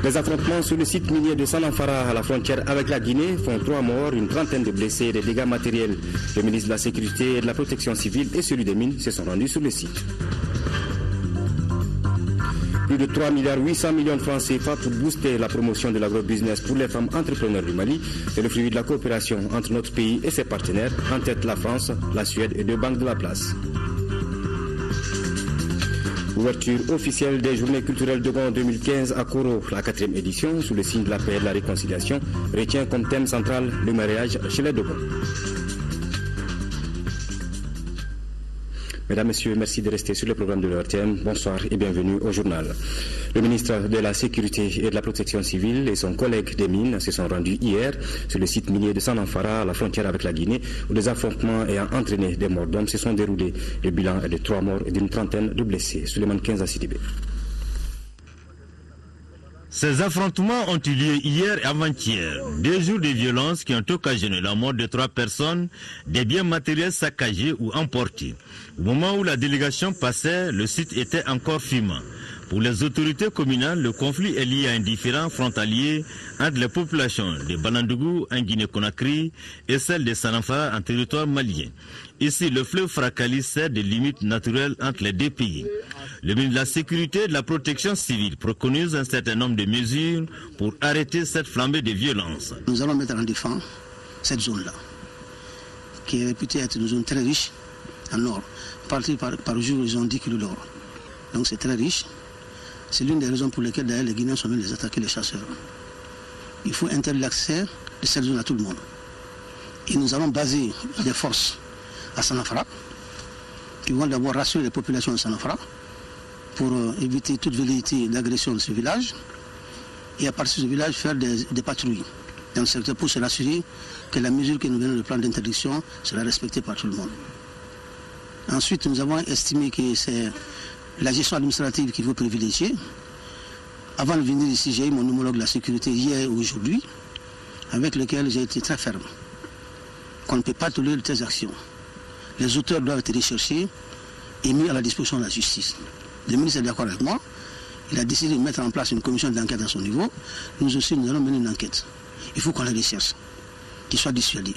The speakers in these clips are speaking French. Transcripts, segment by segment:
Les affrontements sur le site minier de Sananfara à la frontière avec la Guinée font 3 morts, une trentaine de blessés et des dégâts matériels. Le ministre de la Sécurité et de la Protection civile et celui des Mines se sont rendus sur le site. Plus de 3,8 milliards de francs CFA pour booster la promotion de l'agrobusiness pour les femmes entrepreneurs du Mali. C'est le fruit de la coopération entre notre pays et ses partenaires, en tête la France, la Suède et 2 banques de la place. Ouverture officielle des journées culturelles de Gond 2015 à Koro, la 4e édition, sous le signe de la paix et de la réconciliation, retient comme thème central le mariage chez les Dogons. Mesdames, Messieurs, merci de rester sur le programme de l'ORTM. Bonsoir et bienvenue au journal. Le ministre de la Sécurité et de la Protection civile et son collègue des Mines se sont rendus hier sur le site minier de Sananfara, à la frontière avec la Guinée, où des affrontements ayant entraîné des morts d'hommes se sont déroulés. Le bilan est de 3 morts et d'une trentaine de blessés. Suleiman Kenza Sidibé. Ces affrontements ont eu lieu hier et avant-hier. 2 jours de violence qui ont occasionné la mort de 3 personnes, des biens matériels saccagés ou emportés. Au moment où la délégation passait, le site était encore fumant. Pour les autorités communales, le conflit est lié à un différend frontalier entre les populations de Banandougou en Guinée-Conakry et celles de Sananfara en territoire malien. Ici, le fleuve Frakali sert de limite naturelle entre les 2 pays. Le ministre de la Sécurité et de la Protection civile préconise un certain nombre de mesures pour arrêter cette flambée de violence. Nous allons mettre en défense cette zone-là, qui est réputée être une zone très riche en or. Par jour, ils ont 10 kilos d'or. Donc c'est très riche. C'est l'une des raisons pour lesquelles d'ailleurs les Guinéens sont venus les attaquer, les chasseurs. Il faut interdire l'accès de cette zone à tout le monde. Et nous allons baser des forces à Sananfara, qui vont d'abord rassurer les populations de Sananfara pour éviter toute velléité d'agression de ce village. Et à partir de ce village, faire des patrouilles dans le secteur pour se rassurer que la mesure que nous venons de prendre d'interdiction sera respectée par tout le monde. Ensuite, nous avons estimé que c'est la gestion administrative qu'il faut privilégier. Avant de venir ici, j'ai eu mon homologue de la sécurité hier et aujourd'hui, avec lequel j'ai été très ferme. Qu'on ne peut pas tolérer de telles actions. Les auteurs doivent être recherchés et mis à la disposition de la justice. Le ministre est d'accord avec moi. Il a décidé de mettre en place une commission d'enquête à son niveau. Nous aussi, nous allons mener une enquête. Il faut qu'on les recherche, qu'ils soient dissuadés.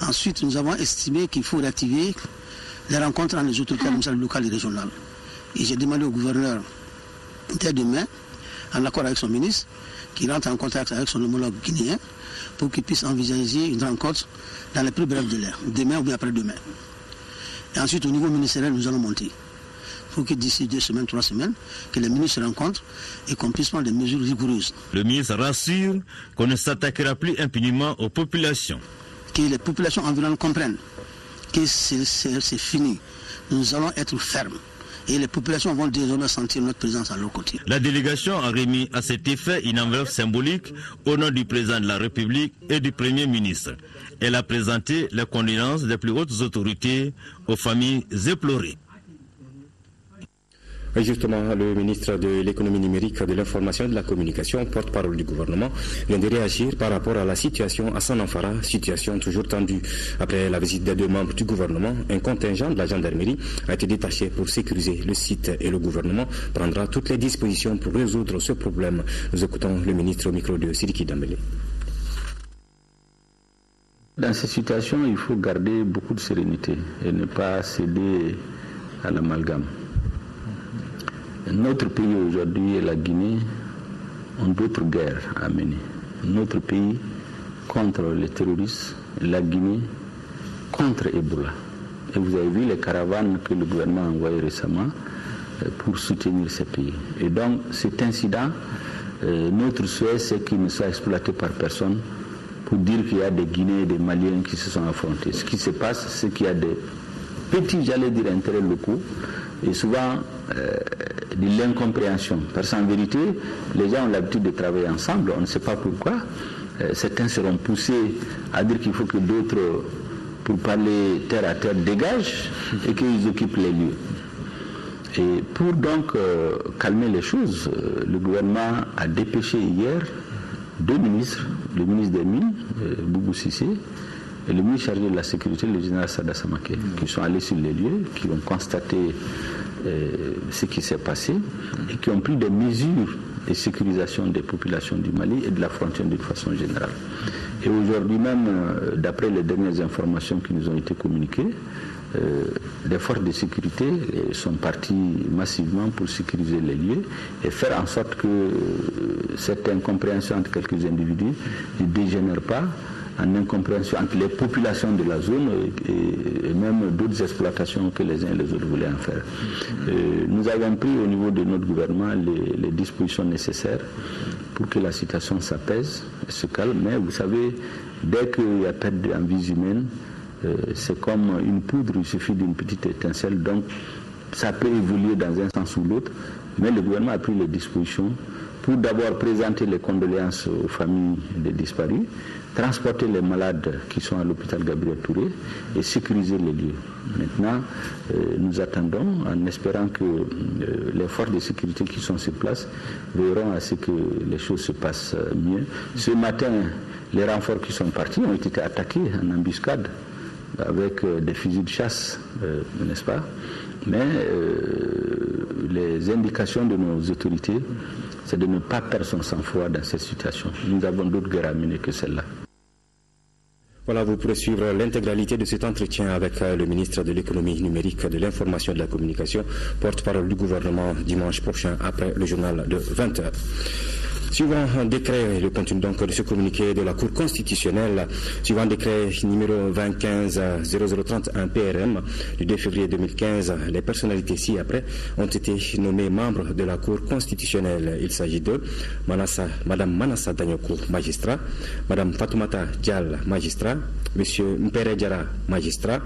Ensuite, nous avons estimé qu'il faut réactiver les rencontres entre les autorités administratives locales et régionales. Et j'ai demandé au gouverneur, dès demain, en accord avec son ministre, qu'il rentre en contact avec son homologue guinéen pour qu'il puisse envisager une rencontre dans les plus brefs délais, demain ou bien après-demain. Et ensuite, au niveau ministériel, nous allons monter. Il faut que d'ici 2 semaines, 3 semaines, que les ministres se rencontrent et qu'on puisse prendre des mesures rigoureuses. Le ministre rassure qu'on ne s'attaquera plus impunément aux populations. Que les populations environnantes comprennent que c'est fini. Nous allons être fermes. Et les populations vont désormais sentir notre présence à leur côté. La délégation a remis à cet effet une enveloppe symbolique au nom du président de la République et du Premier ministre. Elle a présenté les condoléances des plus hautes autorités aux familles éplorées. Et justement, le ministre de l'économie numérique, de l'information et de la communication, porte-parole du gouvernement, vient de réagir par rapport à la situation à Sananfara, situation toujours tendue. Après la visite des 2 membres du gouvernement, un contingent de la gendarmerie a été détaché pour sécuriser le site et le gouvernement prendra toutes les dispositions pour résoudre ce problème. Nous écoutons le ministre au micro de Sidiki Dambélé. Dans ces situations, il faut garder beaucoup de sérénité et ne pas céder à l'amalgame. Notre pays aujourd'hui et la Guinée ont d'autres guerres à mener. Notre pays contre les terroristes, la Guinée contre Ebola. Et vous avez vu les caravanes que le gouvernement a envoyées récemment pour soutenir ces pays. Et donc cet incident, notre souhait c'est qu'il ne soit exploité par personne pour dire qu'il y a des Guinéens et des Maliens qui se sont affrontés. Ce qui se passe, c'est qu'il y a des petits, j'allais dire, intérêts locaux et souvent de l'incompréhension. Parce qu'en vérité, les gens ont l'habitude de travailler ensemble, on ne sait pas pourquoi. Certains seront poussés à dire qu'il faut que d'autres, pour parler terre à terre, dégagent et qu'ils occupent les lieux. Et pour donc calmer les choses, le gouvernement a dépêché hier 2 ministres, le ministre des Mines, Boubou Sissé, et le ministre chargé de la Sécurité, le général Sada Samake, qui sont allés sur les lieux, qui ont constaté ce qui s'est passé et qui ont pris des mesures et sécurisation des populations du Mali et de la frontière d'une façon générale. Et aujourd'hui même, d'après les dernières informations qui nous ont été communiquées, les forces de sécurité sont parties massivement pour sécuriser les lieux et faire en sorte que cette incompréhension entre quelques individus ne dégénère pas en incompréhension entre les populations de la zone et même d'autres exploitations que les uns et les autres voulaient en faire. Nous avons pris au niveau de notre gouvernement les dispositions nécessaires pour que la situation s'apaise, se calme. Mais vous savez, dès qu'il y a perte en vies humaines, c'est comme une poudre, il suffit d'une petite étincelle, donc ça peut évoluer dans un sens ou l'autre, mais le gouvernement a pris les dispositions pour d'abord présenter les condoléances aux familles des disparus, transporter les malades qui sont à l'hôpital Gabriel Touré et sécuriser les lieux. Maintenant, nous attendons en espérant que les forces de sécurité qui sont sur place verront à ce que les choses se passent mieux. Ce matin, les renforts qui sont partis ont été attaqués en embuscade avec des fusils de chasse, n'est-ce pas? Mais les indications de nos autorités, c'est de ne pas perdre son sang-froid dans cette situation. Nous avons d'autres guerres à mener que celle-là. Voilà, vous pourrez suivre l'intégralité de cet entretien avec le ministre de l'économie numérique, de l'information et de la communication, porte-parole du gouvernement dimanche prochain après le journal de 20h. Suivant un décret, le contenu donc de ce communiqué de la Cour constitutionnelle, suivant un décret numéro 2015-0031 PRM du 2 février 2015, les personnalités ci-après ont été nommées membres de la Cour constitutionnelle. Il s'agit de Madame Manassa Danyoko, magistrat, Madame Fatoumata Dial, magistrat, Monsieur Mpere Diara, magistrat,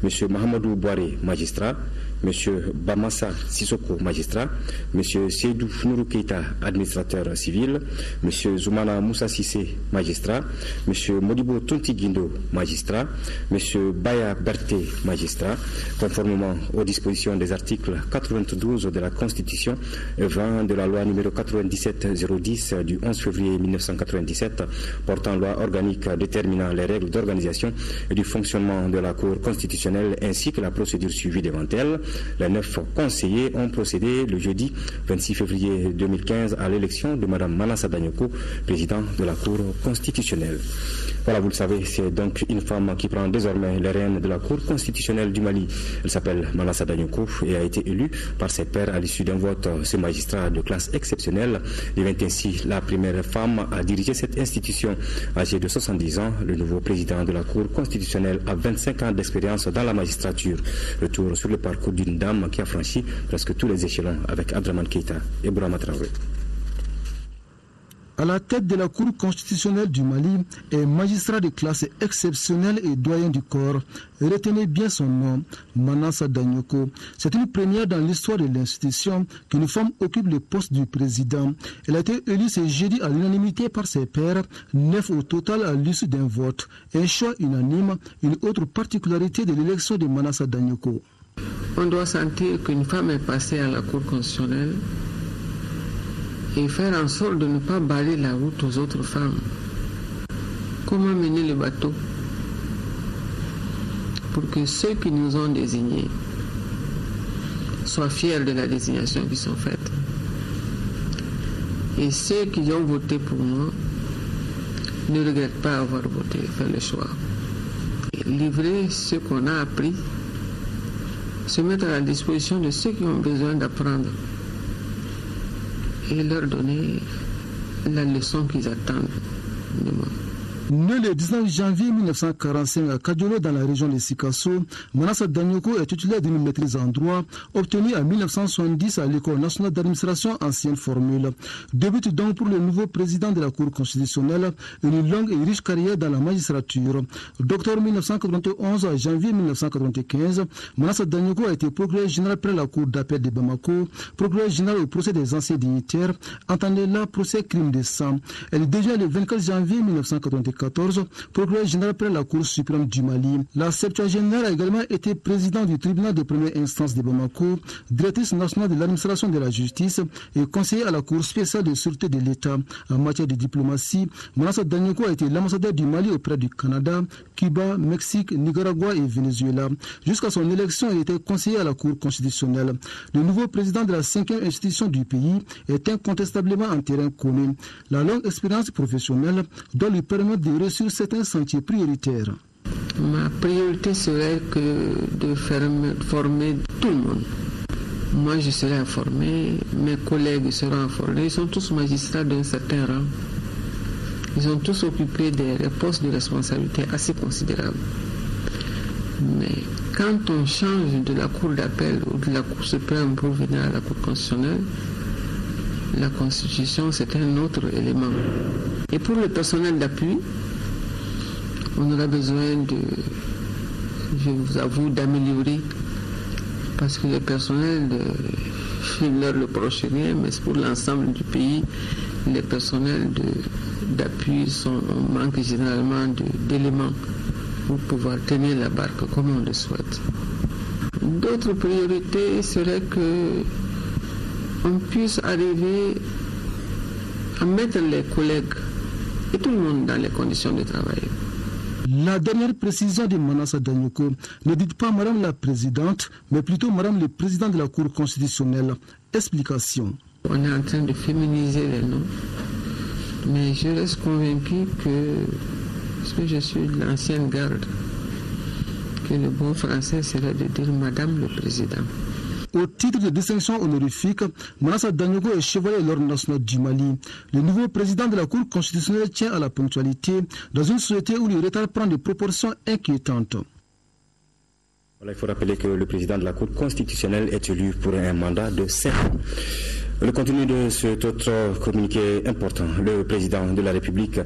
Monsieur Mahamadou Bouare, magistrat, Monsieur Bamassa Sissoko, magistrat, Monsieur Seydou Nourou Keita, administrateur civil, Monsieur Zoumana Moussa Sissé, magistrat, Monsieur Modibo Tonti Guindo, magistrat, Monsieur Baya Berté, magistrat, conformément aux dispositions des articles 92 de la Constitution et 20 de la loi numéro 97-010 du 11 février 1997 portant loi organique déterminant les règles d'organisation et du fonctionnement de la Cour constitutionnelle ainsi que la procédure suivie devant elle. Les 9 conseillers ont procédé le jeudi 26 février 2015 à l'élection de Mme Manassa Danyoko, président de la Cour constitutionnelle. Voilà, vous le savez, c'est donc une femme qui prend désormais les rênes de la Cour constitutionnelle du Mali. Elle s'appelle Manassa Danyoko et a été élue par ses pairs à l'issue d'un vote. Ce magistrat de classe exceptionnelle devient ainsi la première femme à diriger cette institution. Âgée de 70 ans, le nouveau président de la Cour constitutionnelle a 25 ans d'expérience dans la magistrature. Retour sur le parcours d'une dame qui a franchi presque tous les échelons avec Abdraman Keita et Bourama Traoré. À la tête de la Cour constitutionnelle du Mali est magistrat de classe exceptionnelle et doyen du corps. Retenez bien son nom, Manassa Danyoko. C'est une première dans l'histoire de l'institution qu'une femme occupe le poste du président. Elle a été élue ce jeudi à l'unanimité par ses pairs, 9 au total à l'issue d'un vote. Un choix unanime, une autre particularité de l'élection de Manassa Danyoko. On doit sentir qu'une femme est passée à la Cour constitutionnelle et faire en sorte de ne pas balayer la route aux autres femmes. Comment mener le bateau pour que ceux qui nous ont désignés soient fiers de la désignation qui sont faites. Et ceux qui ont voté pour moi ne regrettent pas avoir voté, faire le choix. Et livrer ce qu'on a appris, se mettre à la disposition de ceux qui ont besoin d'apprendre et leur donner la leçon qu'ils attendent de moi. Né le 19 janvier 1945 à Kadjolo dans la région de Sikasso, Manassa Danyoko est titulaire d'une maîtrise en droit obtenue en 1970 à l'École nationale d'administration ancienne formule. Débute donc pour le nouveau président de la Cour constitutionnelle une longue et riche carrière dans la magistrature. D'octobre 1991 à janvier 1995, Manassa Danyoko a été procureur général près la Cour d'appel de Bamako, procureur général au procès des anciens dignitaires, entendez là procès crime de sang. Elle devient le 24 janvier 1994 2014, procureur général près la Cour suprême du Mali. La septuagénaire a également été présidente du tribunal de première instance de Bamako, directrice nationale de l'administration de la justice et conseillère à la Cour spéciale de sûreté de l'État. En matière de diplomatie, Manassa Danyoko a été l'ambassadeur du Mali auprès du Canada, Cuba, Mexique, Nicaragua et Venezuela. Jusqu'à son élection, il était conseiller à la Cour constitutionnelle. Le nouveau président de la 5e institution du pays est incontestablement en terrain connu. La longue expérience professionnelle doit lui permettre de réussir certains sentiers prioritaires. Ma priorité serait de former tout le monde. Moi, je serai informé, mes collègues seront informés. Ils sont tous magistrats d'un certain rang. Ils ont tous occupé des postes de responsabilité assez considérables. Mais quand on change de la Cour d'appel ou de la Cour suprême pour venir à la Cour constitutionnelle, la Constitution, c'est un autre élément. Et pour le personnel d'appui, on aura besoin je vous avoue, d'améliorer. Parce que le personnel, je ne leur reproche rien, mais pour l'ensemble du pays, les personnels d'appui manquent généralement d'éléments pour pouvoir tenir la barque comme on le souhaite. D'autres priorités seraient qu'on puisse arriver à mettre les collègues et tout le monde dans les conditions de travail. La dernière précision de Manassa Danyoko, ne dites pas Madame la Présidente, mais plutôt Madame le Président de la Cour constitutionnelle. Explication. On est en train de féminiser les noms, mais je reste convaincu parce que je suis de l'ancienne garde, que le bon français serait de dire Madame le Président. Au titre de distinction honorifique, Manassa Danyoko est chevalier de l'Ordre national du Mali. Le nouveau président de la Cour constitutionnelle tient à la ponctualité dans une société où le retard prend des proportions inquiétantes. Il faut rappeler que le président de la Cour constitutionnelle est élu pour un mandat de 5 ans. Le contenu de cet autre communiqué important, le président de la République,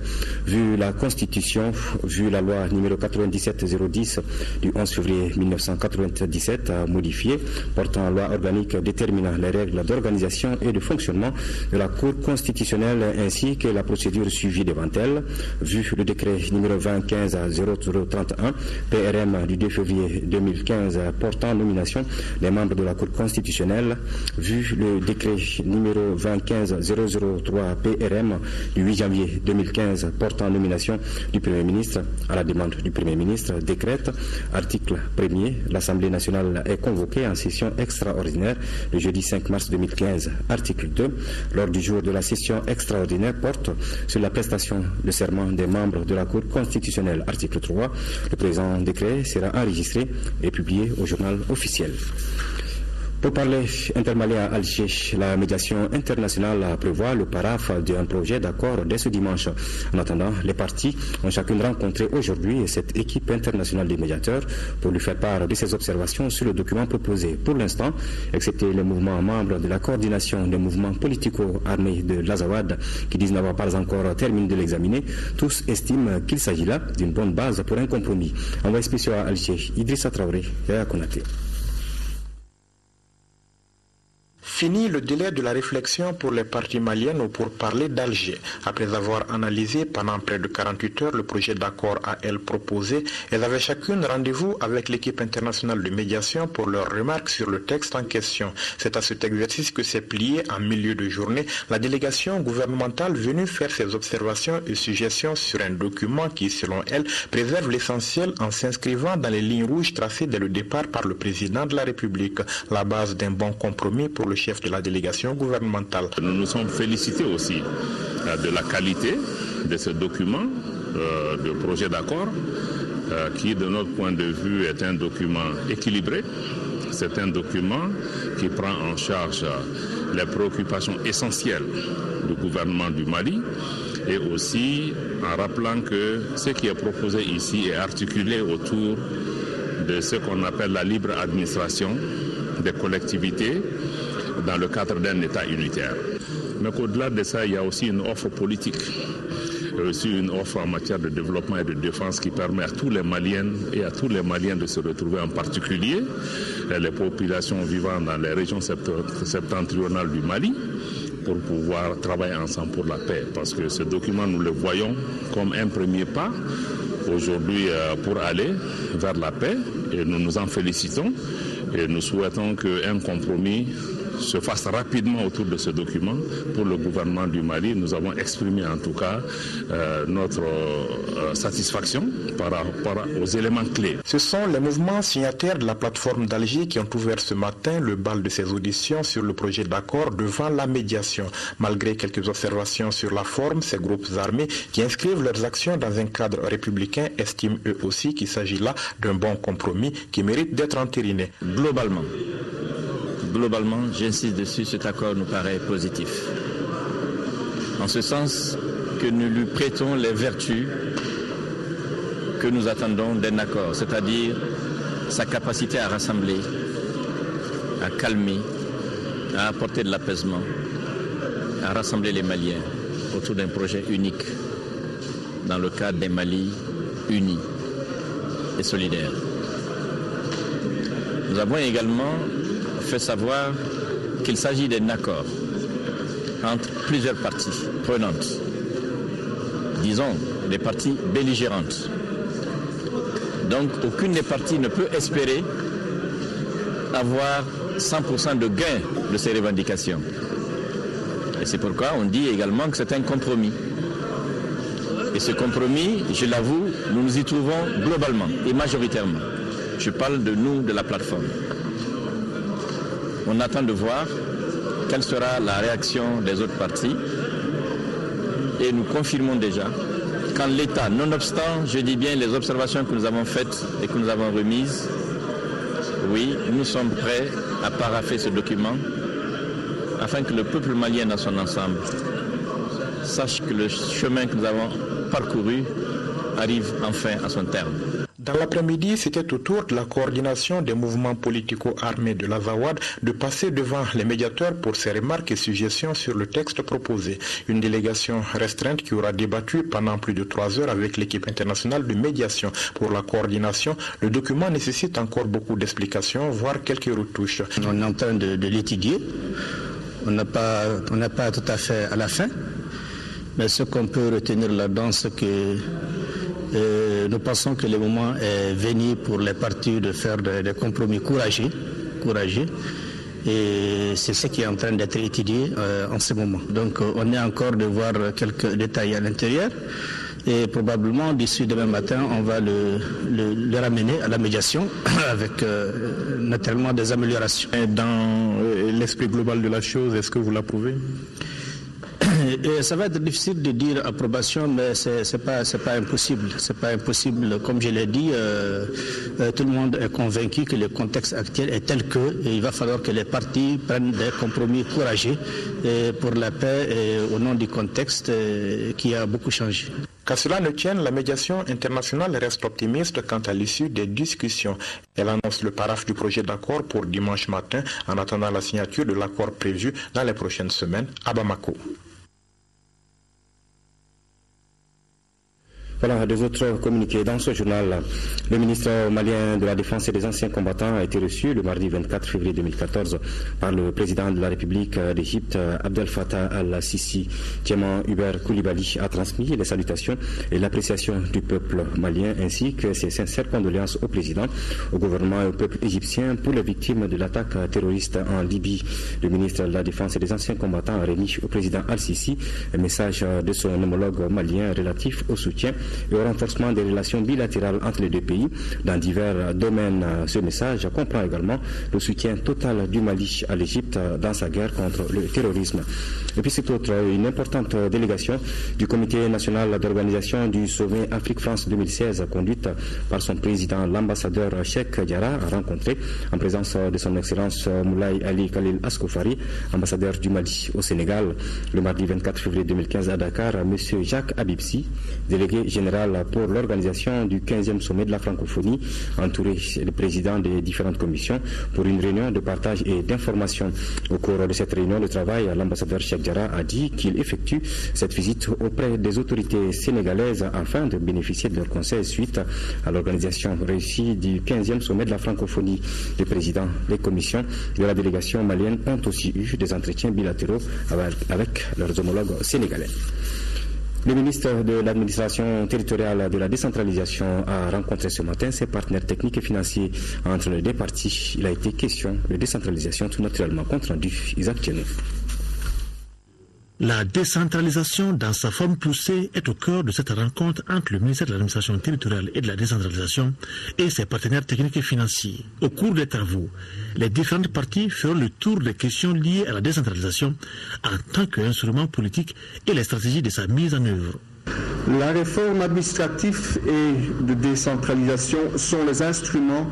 vu la Constitution, vu la loi numéro 97-010 du 11 février 1997, a modifié, portant loi organique déterminant les règles d'organisation et de fonctionnement de la Cour constitutionnelle ainsi que la procédure suivie devant elle, vu le décret numéro 2015-0031 PRM du 2 février 2015 portant nomination des membres de la Cour constitutionnelle, vu le décret numéro 2015-003 PRM du 8 janvier 2015 portant nomination du Premier ministre à la demande du Premier ministre décrète, article 1er, l'Assemblée nationale est convoquée en session extraordinaire le jeudi 5 mars 2015. Article 2, l'ordre du jour de la session extraordinaire porte sur la prestation de serment des membres de la Cour constitutionnelle. Article 3, le présent décret sera enregistré et publié au journal officiel. Pour parler intermalien à Alger, la médiation internationale prévoit le paraphe d'un projet d'accord dès ce dimanche. En attendant, les parties ont chacune rencontré aujourd'hui cette équipe internationale des médiateurs pour lui faire part de ses observations sur le document proposé. Pour l'instant, excepté les mouvements membres de la coordination des mouvements politico-armés de l'Azawad qui disent n'avoir pas encore terminé de l'examiner, tous estiment qu'il s'agit là d'une bonne base pour un compromis. Envoyé spécial à Alger, Idrissa Traoré, Yaya Konaté. Fini le délai de la réflexion pour les parties maliennes ou pour parler d'Alger. Après avoir analysé pendant près de 48 heures le projet d'accord à elles proposé, elles avaient chacune rendez-vous avec l'équipe internationale de médiation pour leurs remarques sur le texte en question. C'est à cet exercice que s'est pliée en milieu de journée la délégation gouvernementale venue faire ses observations et suggestions sur un document qui, selon elle, préserve l'essentiel en s'inscrivant dans les lignes rouges tracées dès le départ par le président de la République, la base d'un bon compromis pour le chef de la délégation gouvernementale. Nous nous sommes félicités aussi de la qualité de ce document de projet d'accord qui, de notre point de vue, est un document équilibré. C'est un document qui prend en charge les préoccupations essentielles du gouvernement du Mali et aussi en rappelant que ce qui est proposé ici est articulé autour de ce qu'on appelle la libre administration des collectivités dans le cadre d'un État unitaire. Mais qu'au-delà de ça, il y a aussi une offre politique, aussi une offre en matière de développement et de défense qui permet à tous les Maliennes et à tous les Maliens de se retrouver, en particulier les populations vivant dans les régions septentrionales du Mali, pour pouvoir travailler ensemble pour la paix. Parce que ce document, nous le voyons comme un premier pas aujourd'hui pour aller vers la paix et nous nous en félicitons et nous souhaitons qu'un compromis se fasse rapidement autour de ce document pour le gouvernement du Mali. Nous avons exprimé en tout cas notre satisfaction par rapport aux éléments clés. Ce sont les mouvements signataires de la plateforme d'Alger qui ont ouvert ce matin le bal de ces auditions sur le projet d'accord devant la médiation. Malgré quelques observations sur la forme, ces groupes armés qui inscrivent leurs actions dans un cadre républicain estiment eux aussi qu'il s'agit là d'un bon compromis qui mérite d'être entériné. Globalement, j'insiste dessus, cet accord nous paraît positif. En ce sens que nous lui prêtons les vertus que nous attendons d'un accord, c'est-à-dire sa capacité à rassembler, à calmer, à apporter de l'apaisement, à rassembler les Maliens autour d'un projet unique dans le cadre d'un Mali uni et solidaire. Nous avons également fait savoir qu'il s'agit d'un accord entre plusieurs parties prenantes, disons des parties belligérantes. Donc aucune des parties ne peut espérer avoir 100% de gain de ces revendications. Et c'est pourquoi on dit également que c'est un compromis. Et ce compromis, je l'avoue, nous nous y trouvons globalement et majoritairement. Je parle de nous, de la plateforme. On attend de voir quelle sera la réaction des autres parties et nous confirmons déjà qu'en l'état, nonobstant, je dis bien, les observations que nous avons faites et que nous avons remises, oui, nous sommes prêts à parapher ce document afin que le peuple malien dans son ensemble sache que le chemin que nous avons parcouru arrive enfin à son terme. Dans l'après-midi, c'était au tour de la coordination des mouvements politico-armés de l'Azawad de passer devant les médiateurs pour ses remarques et suggestions sur le texte proposé. Une délégation restreinte qui aura débattu pendant plus de 3 heures avec l'équipe internationale de médiation. Pour la coordination, le document nécessite encore beaucoup d'explications, voire quelques retouches. On est en train de l'étudier. On n'a pas tout à fait à la fin. Mais ce qu'on peut retenir là-dedans, c'est que nous pensons que le moment est venu pour les partis de faire des compromis courageux. Et c'est ce qui est en train d'être étudié en ce moment. Donc on est encore de voir quelques détails à l'intérieur. Et probablement d'ici demain matin, on va le ramener à la médiation avec naturellement des améliorations. Et dans l'esprit global de la chose, est-ce que vous l'approuvez ? Et ça va être difficile de dire approbation, mais c'est pas impossible. C'est pas impossible. Comme je l'ai dit, tout le monde est convaincu que le contexte actuel est tel que il va falloir que les partis prennent des compromis courageux pour la paix et au nom du contexte qui a beaucoup changé. Qu'à cela ne tienne, la médiation internationale reste optimiste quant à l'issue des discussions. Elle annonce le paraphe du projet d'accord pour dimanche matin en attendant la signature de l'accord prévu dans les prochaines semaines à Bamako. Voilà, des autres communiqués. Dans ce journal, le ministre malien de la Défense et des anciens combattants a été reçu le mardi 24 février 2014 par le président de la République d'Égypte, Abdel Fattah al-Sisi. Tieman Hubert Koulibaly a transmis les salutations et l'appréciation du peuple malien ainsi que ses sincères condoléances au président, au gouvernement et au peuple égyptien pour les victimes de l'attaque terroriste en Libye. Le ministre de la Défense et des anciens combattants a remis au président al-Sisi un message de son homologue malien relatif au soutien et au renforcement des relations bilatérales entre les deux pays dans divers domaines. Ce message comprend également le soutien total du Mali à l'Égypte dans sa guerre contre le terrorisme. Et puis c'est autre, une importante délégation du Comité national d'organisation du sommet Afrique-France 2016 conduite par son président, l'ambassadeur Cheikh Diarra, a rencontré en présence de son Excellence Moulay Ali Khalil Askoufari, ambassadeur du Mali au Sénégal. Le mardi 24 février 2015 à Dakar, M. Jacques Abibsi, délégué général général pour l'organisation du 15e sommet de la francophonie, entouré le président des différentes commissions pour une réunion de partage et d'information. Au cours de cette réunion de travail, l'ambassadeur Cheikh Diarra a dit qu'il effectue cette visite auprès des autorités sénégalaises afin de bénéficier de leurs conseils suite à l'organisation réussie du 15e sommet de la francophonie. Les présidents des commissions de la délégation malienne ont aussi eu des entretiens bilatéraux avec leurs homologues sénégalais. Le ministre de l'administration territoriale de la décentralisation a rencontré ce matin ses partenaires techniques et financiers. Entre les deux parties, il a été question de décentralisation, tout naturellement compte rendu Isaac Tchenou. La décentralisation dans sa forme poussée est au cœur de cette rencontre entre le ministère de l'administration territoriale et de la décentralisation et ses partenaires techniques et financiers. Au cours des travaux, les différentes parties feront le tour des questions liées à la décentralisation en tant qu'instrument politique et les stratégies de sa mise en œuvre. La réforme administrative et de décentralisation sont les instruments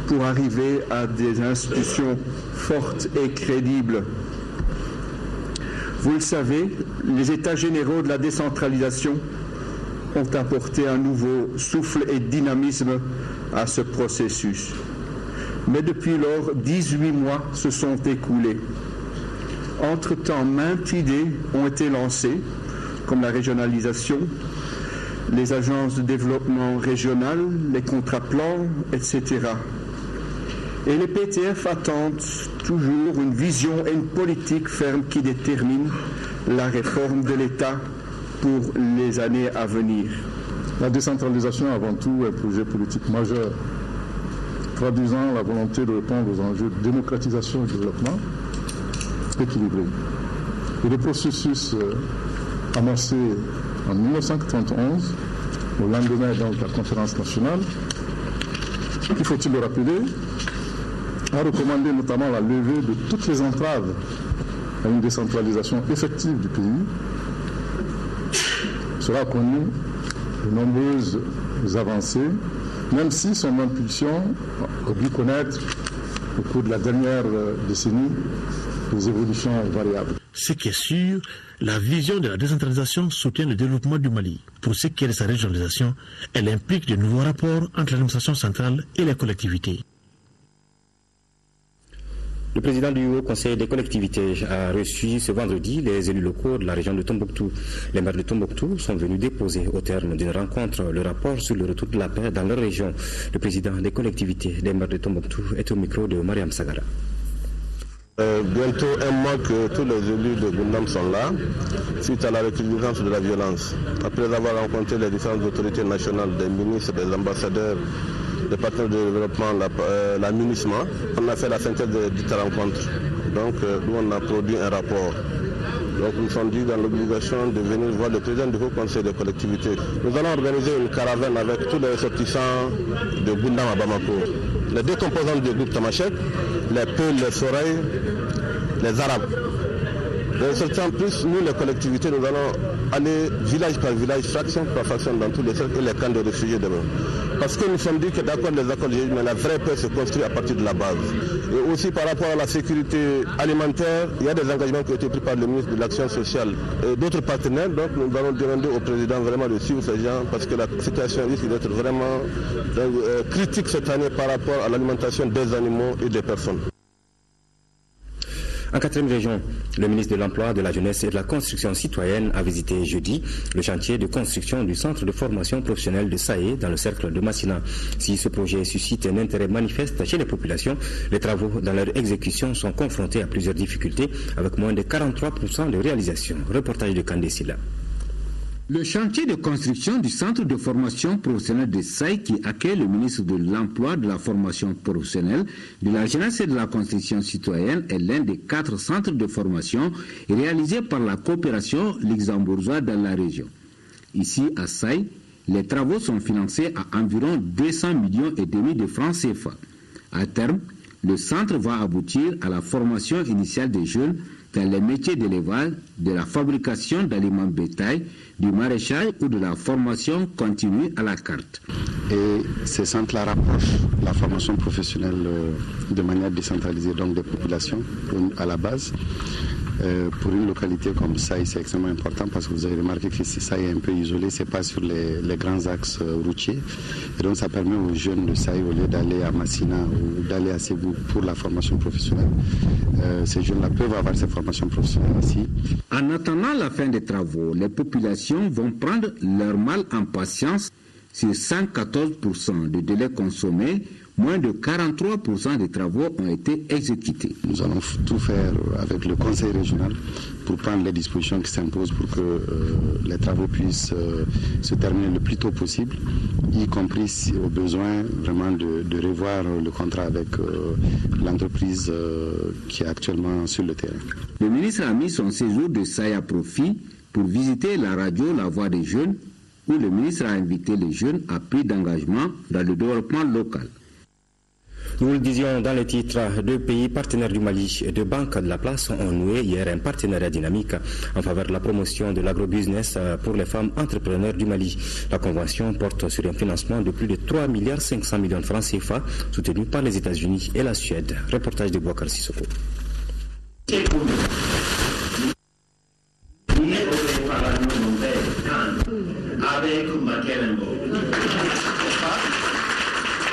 pour arriver à des institutions fortes et crédibles. Vous le savez, les États généraux de la décentralisation ont apporté un nouveau souffle et dynamisme à ce processus. Mais depuis lors, 18 mois se sont écoulés. Entre-temps, maintes idées ont été lancées, comme la régionalisation, les agences de développement régional, les contrats-plans, etc. Et les PTF attendent toujours une vision et une politique ferme qui détermine la réforme de l'État pour les années à venir. La décentralisation, avant tout, est un projet politique majeur, traduisant la volonté de répondre aux enjeux de démocratisation et de développement équilibré. Et le processus amorcé en 1991, au lendemain donc de la conférence nationale, il faut-il le rappeler, a recommandé notamment la levée de toutes les entraves à une décentralisation effective du pays. Cela a connu de nombreuses avancées, même si son impulsion a dû connaître au cours de la dernière décennie des évolutions variables. Ce qui est sûr, la vision de la décentralisation soutient le développement du Mali. Pour ce qui est de sa régionalisation, elle implique de nouveaux rapports entre l'administration centrale et les collectivités. Le président du Haut Conseil des collectivités a reçu ce vendredi les élus locaux de la région de Tombouctou. Les maires de Tombouctou sont venus déposer au terme d'une rencontre le rapport sur le retour de la paix dans leur région. Le président des collectivités des maires de Tombouctou est au micro de Mariam Sagara. Bientôt un mois que tous les élus de Gundam sont là, suite à la recrudescence de la violence. Après avoir rencontré les différentes autorités nationales, des ministres, des ambassadeurs, des partenaires de développement, la MINUSMA, on a fait la synthèse de cette rencontre. Donc nous on a produit un rapport. Donc nous sommes dit dans l'obligation de venir voir le président du Haut Conseil des collectivités. Nous allons organiser une caravane avec tous les ressortissants de Gundam à Bamako. Les deux composantes du groupe Tamashek, les Peuls, les Soreilles, les Arabes. Les ressortissants plus, nous les collectivités, nous allons aller village par village, fraction par fraction dans tous les cercles et les camps de réfugiés demain. Parce que nous sommes dit que d'accord les accords, mais la vraie paix se construit à partir de la base. Et aussi par rapport à la sécurité alimentaire, il y a des engagements qui ont été pris par le ministre de l'Action sociale et d'autres partenaires. Donc nous allons demander au président vraiment de suivre ces gens parce que la situation risque d'être vraiment critique cette année par rapport à l'alimentation des animaux et des personnes. En quatrième région, le ministre de l'Emploi, de la Jeunesse et de la Construction citoyenne a visité jeudi le chantier de construction du centre de formation professionnelle de Saé dans le cercle de Massina. Si ce projet suscite un intérêt manifeste chez les populations, les travaux dans leur exécution sont confrontés à plusieurs difficultés avec moins de 43% de réalisation. Reportage de Kandé Silla. Le chantier de construction du centre de formation professionnelle de Saï qui accueille le ministre de l'Emploi, de la formation professionnelle, de la jeunesse et de la construction citoyenne est l'un des 4 centres de formation réalisés par la coopération luxembourgeoise dans la région. Ici, à Saï, les travaux sont financés à environ 200,5 millions de francs CFA. À terme, le centre va aboutir à la formation initiale des jeunes dans les métiers d'élevage, de la fabrication d'aliments bétail, du maraîchage ou de la formation continue à la carte. Et ces centres-là rapprochent la formation professionnelle de manière décentralisée, donc des populations à la base. Pour une localité comme Saï, c'est extrêmement important parce que vous avez remarqué que Saï est un peu isolé, c'est pas sur les grands axes routiers. Et donc ça permet aux jeunes de Saï, au lieu d'aller à Massina ou d'aller à Ségou pour la formation professionnelle, ces jeunes-là peuvent avoir ces formations professionnelles ici. En attendant la fin des travaux, les populations vont prendre leur mal en patience. Sur 114% de délais consommés, moins de 43% des travaux ont été exécutés. Nous allons tout faire avec le conseil régional pour prendre les dispositions qui s'imposent pour que les travaux puissent se terminer le plus tôt possible, y compris au besoin vraiment de revoir le contrat avec l'entreprise qui est actuellement sur le terrain. Le ministre a mis son séjour de Saï à profit pour visiter la radio La Voix des Jeunes, où le ministre a invité les jeunes à pris d'engagement dans le développement local. Nous le disions dans le titre, 2 pays partenaires du Mali et 2 banques de la place ont noué hier un partenariat dynamique en faveur de la promotion de l'agrobusiness pour les femmes entrepreneurs du Mali. La convention porte sur un financement de plus de 3,5 milliards de francs CFA soutenu par les États-Unis et la Suède. Reportage de Bouakar Sissoko.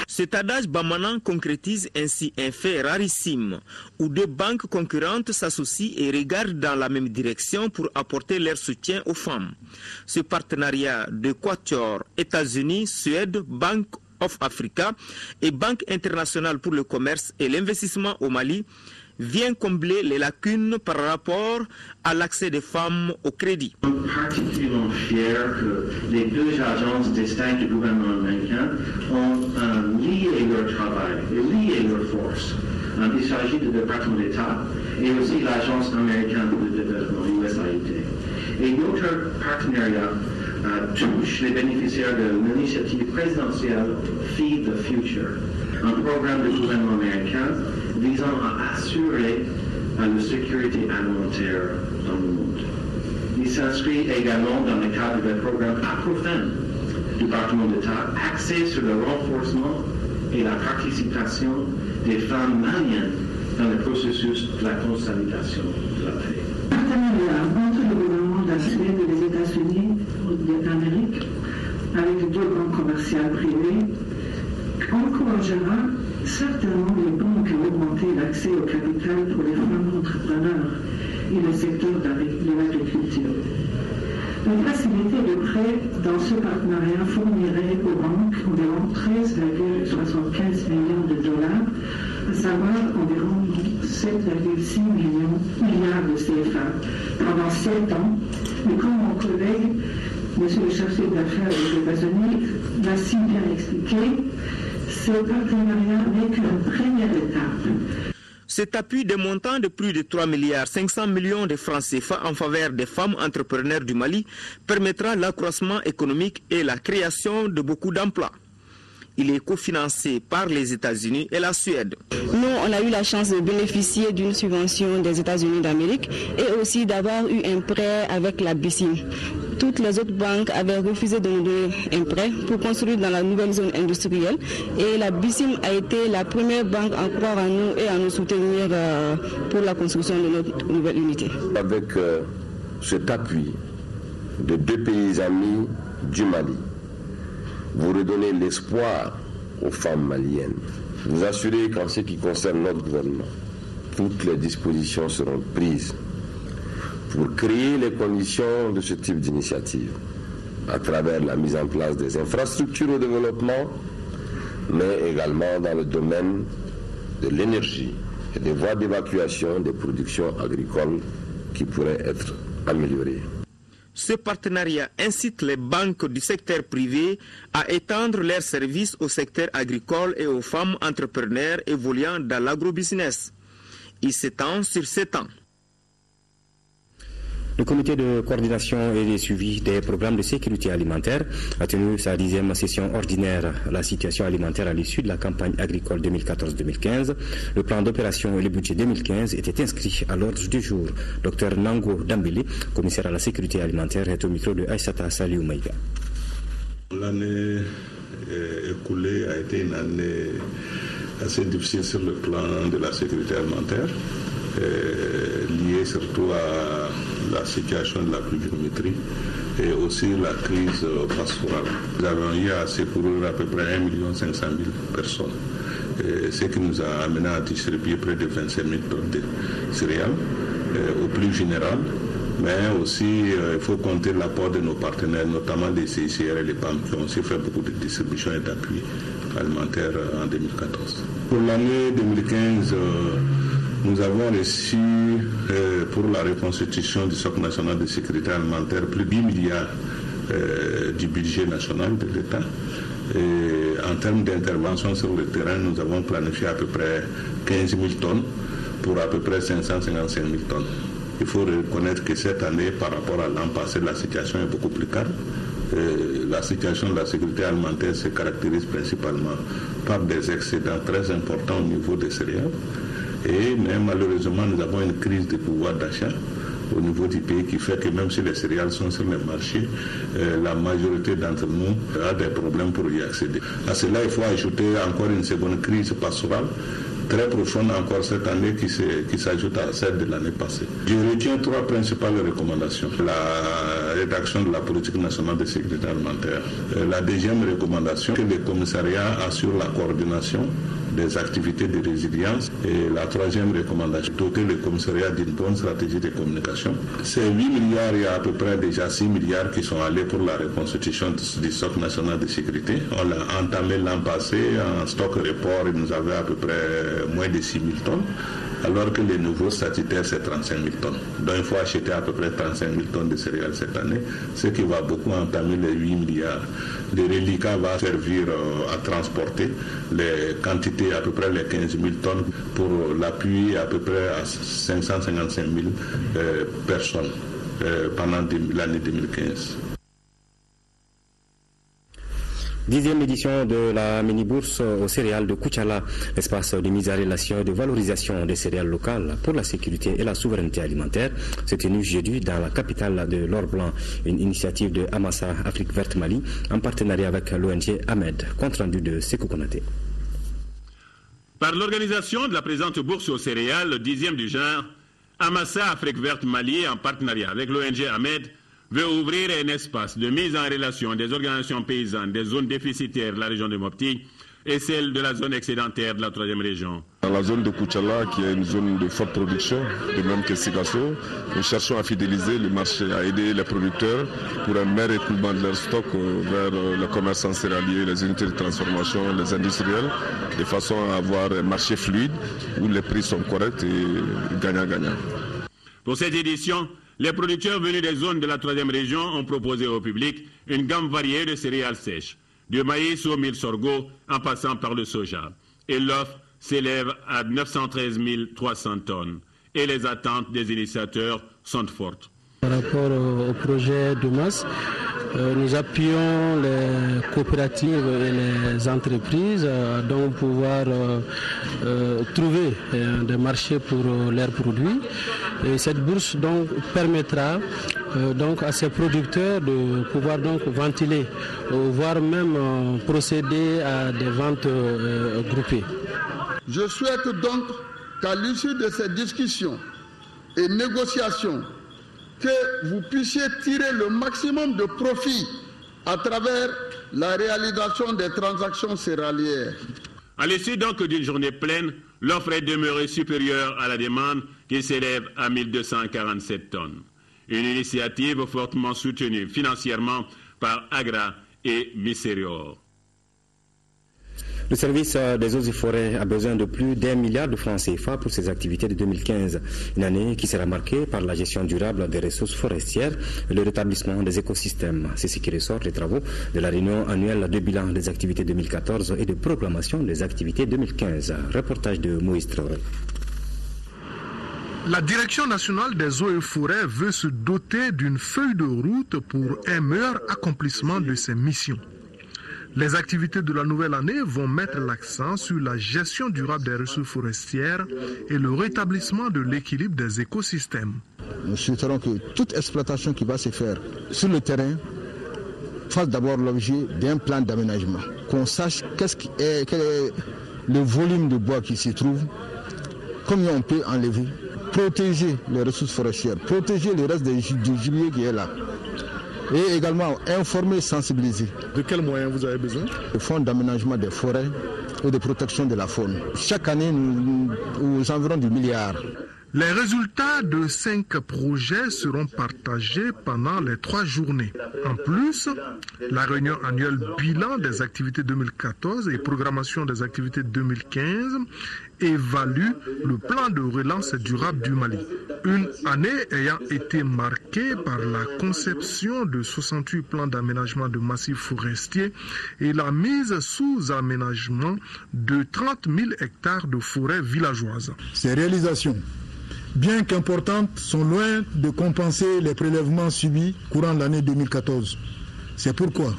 Cet adage bamanan concrétise ainsi un fait rarissime, où 2 banques concurrentes s'associent et regardent dans la même direction pour apporter leur soutien aux femmes. Ce partenariat de Quatuor, États-Unis, Suède, Bank of Africa et Banque internationale pour le commerce et l'investissement au Mali vient combler les lacunes par rapport à l'accès des femmes au crédit. Je suis particulièrement fier que les 2 agences distinctes du gouvernement américain ont lié leur travail, lié leurs forces. Il s'agit du département d'État et aussi l'agence américaine de développement, USAID. Et notre partenariat touche les bénéficiaires de l'initiative présidentielle Feed the Future, un programme du gouvernement américain visant à assurer la sécurité alimentaire dans le monde. Il s'inscrit également dans le cadre du programme APROFEN du département d'État, axé sur le renforcement et la participation des femmes maliennes dans le processus de la consolidation de la paix. Partenariat entre le gouvernement de la Suède et les États-Unis d'Amérique avec 2 banques commerciales privées encouragera certainement les banques à augmenter l'accès au capital pour les femmes entrepreneurs et le secteur de l'agriculture. Une facilité de prêt dans ce partenariat fournirait aux banques environ 13,75 millions de dollars, à savoir environ 7,6 milliards de CFA pendant 7 ans. Et comme mon collègue, monsieur le chargé d'affaires des États-Unis, l'a si bien expliqué, ce partenariat n'est qu'une première étape. Cet appui de montant de plus de 3,5 milliards de francs CFA en faveur des femmes entrepreneurs du Mali permettra l'accroissement économique et la création de beaucoup d'emplois. Il est cofinancé par les États-Unis et la Suède. Nous, on a eu la chance de bénéficier d'une subvention des États-Unis d'Amérique et aussi d'avoir eu un prêt avec la BICIM. Toutes les autres banques avaient refusé de nous donner un prêt pour construire dans la nouvelle zone industrielle. Et la BICIM a été la première banque à croire en nous et à nous soutenir pour la construction de notre nouvelle unité. Avec cet appui de 2 pays amis du Mali, vous redonnez l'espoir aux femmes maliennes. Vous assurez qu'en ce qui concerne notre gouvernement, toutes les dispositions seront prises pour créer les conditions de ce type d'initiative, à travers la mise en place des infrastructures au développement, mais également dans le domaine de l'énergie et des voies d'évacuation des productions agricoles qui pourraient être améliorées. Ce partenariat incite les banques du secteur privé à étendre leurs services au secteur agricole et aux femmes entrepreneurs évoluant dans l'agrobusiness. Il s'étend sur 7 ans. Le comité de coordination et de suivi des programmes de sécurité alimentaire a tenu sa 10e session ordinaire. La situation alimentaire à l'issue de la campagne agricole 2014-2015, le plan d'opération et le budget 2015 étaient inscrits à l'ordre du jour. Dr Nango Dambili, commissaire à la sécurité alimentaire, est au micro de Aïssata Saliou Maïga. L'année écoulée a été une année assez difficile sur le plan de la sécurité alimentaire, liée surtout à la situation de la pluviométrie et aussi la crise pastorale. Nous avons eu à secourir à peu près 1 500 000 personnes, ce qui nous a amené à distribuer près de 25 000 tonnes de céréales au plus général. Mais aussi, il faut compter l'apport de nos partenaires, notamment les CICR et les PAM, qui ont aussi fait beaucoup de distribution et d'appui alimentaire en 2014. Pour l'année 2015, nous avons reçu pour la reconstitution du socle national de sécurité alimentaire plus de 10 milliards du budget national de l'État. Et en termes d'intervention sur le terrain, nous avons planifié à peu près 15 000 tonnes pour à peu près 555 000 tonnes. Il faut reconnaître que cette année, par rapport à l'an passé, la situation est beaucoup plus calme. La situation de la sécurité alimentaire se caractérise principalement par des excédents très importants au niveau des céréales. Mais malheureusement, nous avons une crise de pouvoir d'achat au niveau du pays qui fait que même si les céréales sont sur les marchés, la majorité d'entre nous a des problèmes pour y accéder. À cela, il faut ajouter encore une seconde crise pastorale très profonde encore cette année qui s'ajoute à celle de l'année passée. Je retiens 3 principales recommandations. La rédaction de la politique nationale de sécurité alimentaire. La deuxième recommandation, que les commissariats assurent la coordination des activités de résilience. Et la troisième recommandation, doter le commissariat d'une bonne stratégie de communication. Ces 8 milliards, il y a à peu près déjà 6 milliards qui sont allés pour la reconstitution du stock national de sécurité. On l'a entamé l'an passé en stock report, il nous avait à peu près moins de 6 000 tonnes, alors que les nouveaux statutaires, c'est 35 000 tonnes. Donc il faut acheter à peu près 35 000 tonnes de céréales cette année, ce qui va beaucoup entamer les 8 milliards. Le reliquat va servir à transporter les quantités, à peu près les 15 000 tonnes, pour l'appui à peu près à 555 000 personnes pendant l'année 2015. 10e édition de la mini-bourse aux céréales de Koutchala, espace de mise à relation et de valorisation des céréales locales pour la sécurité et la souveraineté alimentaire, s'est tenue jeudi dans la capitale de l'Or Blanc, une initiative de Amassa Afrique Verte Mali en partenariat avec l'ONG Ahmed. Compte rendu de Sekou Konaté. Par l'organisation de la présente bourse aux céréales, le 10e du genre, Amassa Afrique Verte Mali en partenariat avec l'ONG Ahmed veut ouvrir un espace de mise en relation des organisations paysannes des zones déficitaires de la région de Mopti et celle de la zone excédentaire de la 3e région. Dans la zone de Koutchala, qui est une zone de forte production, de même que Sigasso, nous cherchons à fidéliser le marché, à aider les producteurs pour un meilleur écoulement de leur stock vers le commerçant céréalier, les unités de transformation, les industriels, de façon à avoir un marché fluide où les prix sont corrects et gagnant-gagnant. Pour cette édition, les producteurs venus des zones de la 3e région ont proposé au public une gamme variée de céréales sèches, du maïs au mil sorgho en passant par le soja. Et l'offre s'élève à 913 300 tonnes. Et les attentes des initiateurs sont fortes. Par rapport au projet de masse, nous appuyons les coopératives et les entreprises donc pouvoir trouver des marchés pour leurs produits. Et cette bourse donc permettra donc à ces producteurs de pouvoir donc ventiler, voire même procéder à des ventes groupées. Je souhaite donc qu'à l'issue de ces discussions et négociations, que vous puissiez tirer le maximum de profit à travers la réalisation des transactions céréalières. À l'issue donc d'une journée pleine, l'offre est demeurée supérieure à la demande qui s'élève à 1247 tonnes. Une initiative fortement soutenue financièrement par Agra et Miserior. Le service des eaux et forêts a besoin de plus d'1 milliard de francs CFA pour ses activités de 2015. Une année qui sera marquée par la gestion durable des ressources forestières et le rétablissement des écosystèmes. C'est ce qui ressort des travaux de la réunion annuelle de bilan des activités 2014 et de proclamation des activités 2015. Reportage de Moïse Traoré. La Direction nationale des eaux et forêts veut se doter d'une feuille de route pour un meilleur accomplissement de ses missions. Les activités de la nouvelle année vont mettre l'accent sur la gestion durable des ressources forestières et le rétablissement de l'équilibre des écosystèmes. Nous souhaiterons que toute exploitation qui va se faire sur le terrain fasse d'abord l'objet d'un plan d'aménagement, qu'on sache quel est le volume de bois qui s'y trouve, combien on peut enlever, protéger les ressources forestières, protéger le reste du gibier qui est là. Et également informer et sensibiliser. De quels moyens vous avez besoin? Le fonds d'aménagement des forêts et de protection de la faune. Chaque année, nous aux environs du milliard. Les résultats de 5 projets seront partagés pendant les 3 journées. En plus, la réunion annuelle bilan des activités 2014 et programmation des activités 2015 évalue le plan de relance durable du Mali. Une année ayant été marquée par la conception de 68 plans d'aménagement de massifs forestiers et la mise sous aménagement de 30 000 hectares de forêts villageoises. Ces réalisations, bien qu'importantes, sont loin de compenser les prélèvements subis courant l'année 2014. C'est pourquoi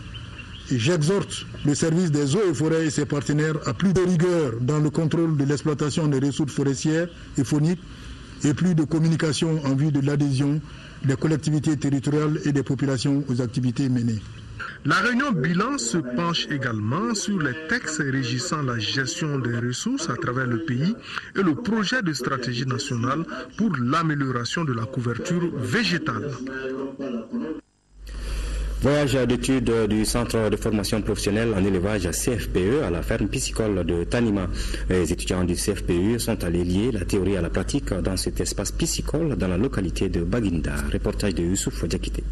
j'exhorte le service des eaux et forêts et ses partenaires à plus de rigueur dans le contrôle de l'exploitation des ressources forestières et fauniques et plus de communication en vue de l'adhésion des collectivités territoriales et des populations aux activités menées. La réunion bilan se penche également sur les textes régissant la gestion des ressources à travers le pays et le projet de stratégie nationale pour l'amélioration de la couverture végétale. Voyage d'études du Centre de formation professionnelle en élevage CFPE à la ferme piscicole de Tanima. Les étudiants du CFPE sont allés lier la théorie à la pratique dans cet espace piscicole dans la localité de Baguinda. Reportage de Youssouf Diakité.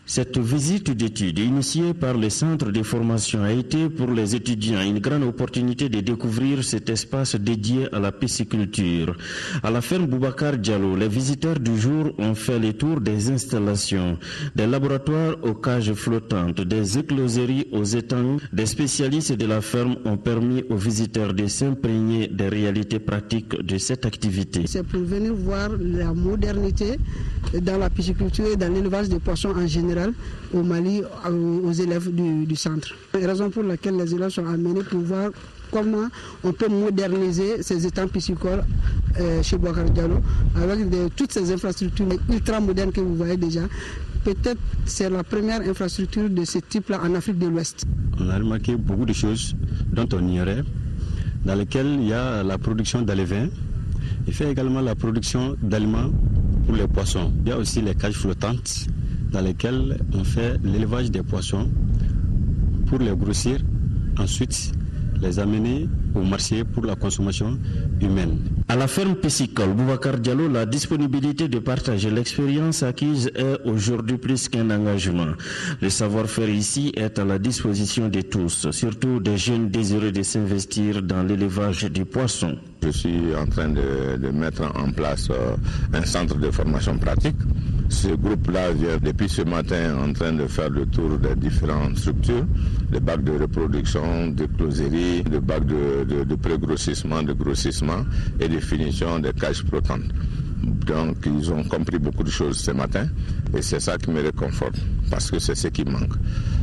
Cette visite d'études initiée par le centre de formation a été pour les étudiants une grande opportunité de découvrir cet espace dédié à la pisciculture. À la ferme Boubacar Diallo, les visiteurs du jour ont fait le tour des installations, des laboratoires aux cages flottantes, des écloseries aux étangs. Des spécialistes de la ferme ont permis aux visiteurs de s'imprégner des réalités pratiques de cette activité. C'est pour venir voir la modernité dans la pisciculture et dans l'élevage des poissons en général au Mali, aux élèves du centre. C'est la raison pour laquelle les élèves sont amenés pour voir comment on peut moderniser ces étangs piscicoles chez Boubacar Diallo avec toutes ces infrastructures ultra modernes que vous voyez déjà. Peut-être c'est la première infrastructure de ce type-là en Afrique de l'Ouest. On a remarqué beaucoup de choses dont on ignorait, dans lesquelles il y a la production d'alevins, il fait également la production d'aliments pour les poissons. Il y a aussi les cages flottantes dans lesquelles on fait l'élevage des poissons pour les grossir, ensuite les amener au marché pour la consommation humaine. À la ferme piscicole Boubacar Diallo, la disponibilité de partager l'expérience acquise est aujourd'hui plus qu'un engagement. Le savoir-faire ici est à la disposition de tous, surtout des jeunes désireux de s'investir dans l'élevage du poisson. Je suis en train de mettre en place un centre de formation pratique. Ce groupe-là vient depuis ce matin en train de faire le tour des différentes structures, des bacs de reproduction, de closerie, de bacs de pré-grossissement, de grossissement et de finition des cages flottantes. Donc ils ont compris beaucoup de choses ce matin et c'est ça qui me réconforte parce que c'est ce qui manque,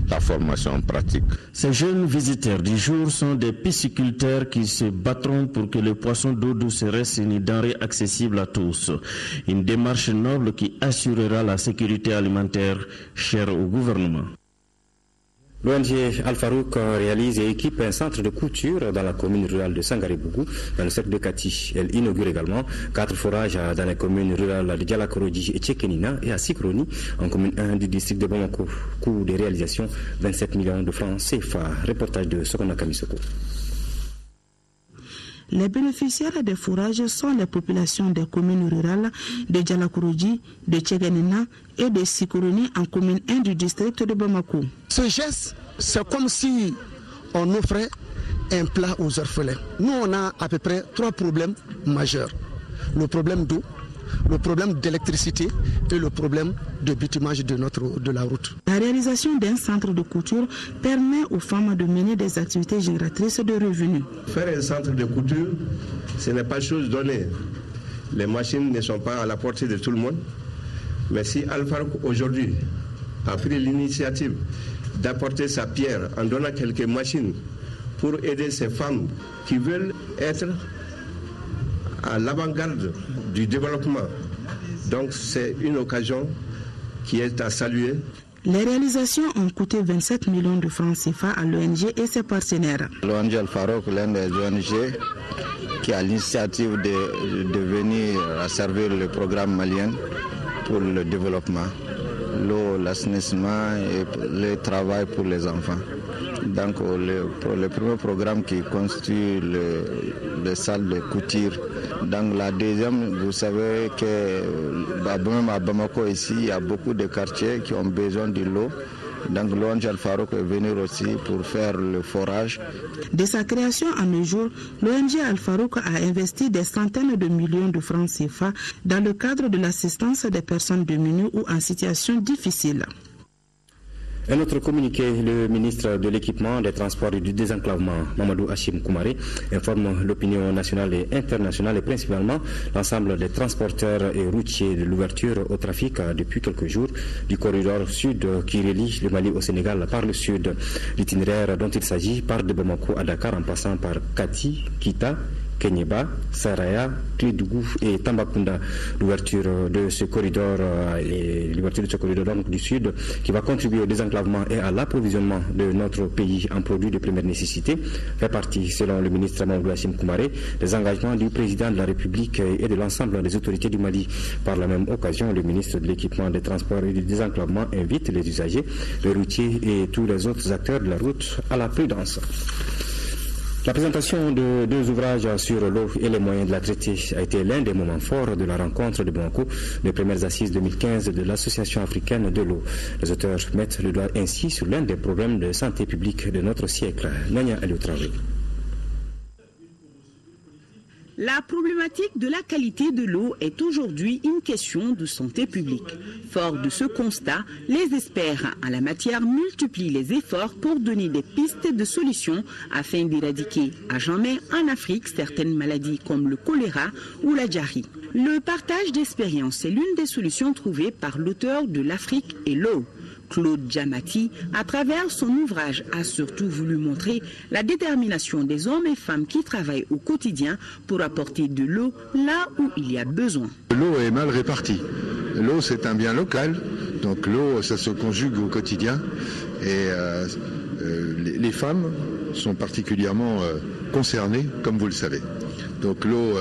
la formation pratique. Ces jeunes visiteurs du jour sont des pisciculteurs qui se battront pour que le poisson d'eau douce reste une denrée accessible à tous. Une démarche noble qui assurera la sécurité alimentaire chère au gouvernement. L'ONG Al-Farouk réalise et équipe un centre de couture dans la commune rurale de Sangaré-Bougou, dans le cercle de Kati. Elle inaugure également 4 forages dans les communes rurales de Dialakorodi et Tchekenina et à Sikroni, en commune 1 du district de Bamako. Coût de réalisation 27 millions de francs CFA. Reportage de Sokona Kamisoko. Les bénéficiaires des forages sont les populations des communes rurales de Dialakorodi, de Tchekenina et de Sikroni en commune 1 du district de Bamako. Ce geste, c'est comme si on offrait un plat aux orphelins. Nous, on a à peu près 3 problèmes majeurs. Le problème d'eau, le problème d'électricité et le problème de bitumage de la route. La réalisation d'un centre de couture permet aux femmes de mener des activités génératrices de revenus. Faire un centre de couture, ce n'est pas chose donnée. les machines ne sont pas à la portée de tout le monde. Mais si Al-Farouk aujourd'hui a pris l'initiative d'apporter sa pierre en donnant quelques machines pour aider ces femmes qui veulent être à l'avant-garde du développement. Donc c'est une occasion qui est à saluer. Les réalisations ont coûté 27 millions de francs CFA à l'ONG et ses partenaires. L'ONG Al-Farouk, l'un des ONG qui a l'initiative de venir servir le programme malien pour le développement, l'eau, l'assainissement et le travail pour les enfants. Donc le premier programme qui constitue les salles de couture. Donc la deuxième, vous savez que même à Bamako ici, il y a beaucoup de quartiers qui ont besoin de l'eau. Donc l'ONG Al-Farouk est venue aussi pour faire le forage. De sa création à nos jours, l'ONG Al-Farouk a investi des centaines de millions de francs CFA dans le cadre de l'assistance des personnes démunies ou en situation difficile. Un autre communiqué, le ministre de l'Équipement, des Transports et du Désenclavement, Mamadou Hachim Koumaré, informe l'opinion nationale et internationale et principalement l'ensemble des transporteurs et routiers de l'ouverture au trafic depuis quelques jours du corridor sud qui relie le Mali au Sénégal par le sud. L'itinéraire dont il s'agit part de Bamako à Dakar en passant par Kati, Kita, Kenyeba, Saraya, Clédougou et Tambacounda. L'ouverture de ce corridor donc, du sud qui va contribuer au désenclavement et à l'approvisionnement de notre pays en produits de première nécessité fait partie, selon le ministre Mamadou Hachim Koumaré, des engagements du président de la République et de l'ensemble des autorités du Mali. Par la même occasion, le ministre de l'Équipement, des Transports et du Désenclavement invite les usagers, les routiers et tous les autres acteurs de la route à la prudence. La présentation de 2 ouvrages sur l'eau et les moyens de la traiter a été l'un des moments forts de la rencontre de Bamako, les premières assises 2015 de l'Association africaine de l'eau. Les auteurs mettent le doigt ainsi sur l'un des problèmes de santé publique de notre siècle. Nania Alioutraoui. La problématique de la qualité de l'eau est aujourd'hui une question de santé publique. Fort de ce constat, les experts en la matière multiplient les efforts pour donner des pistes de solutions afin d'éradiquer à jamais en Afrique certaines maladies comme le choléra ou la diarrhée. Le partage d'expériences est l'une des solutions trouvées par l'auteur de l'Afrique et l'eau. Claude Djamati, à travers son ouvrage, a surtout voulu montrer la détermination des hommes et femmes qui travaillent au quotidien pour apporter de l'eau là où il y a besoin. L'eau est mal répartie. L'eau, c'est un bien local, donc l'eau, ça se conjugue au quotidien. Et les femmes sont particulièrement concernées, comme vous le savez. Donc l'eau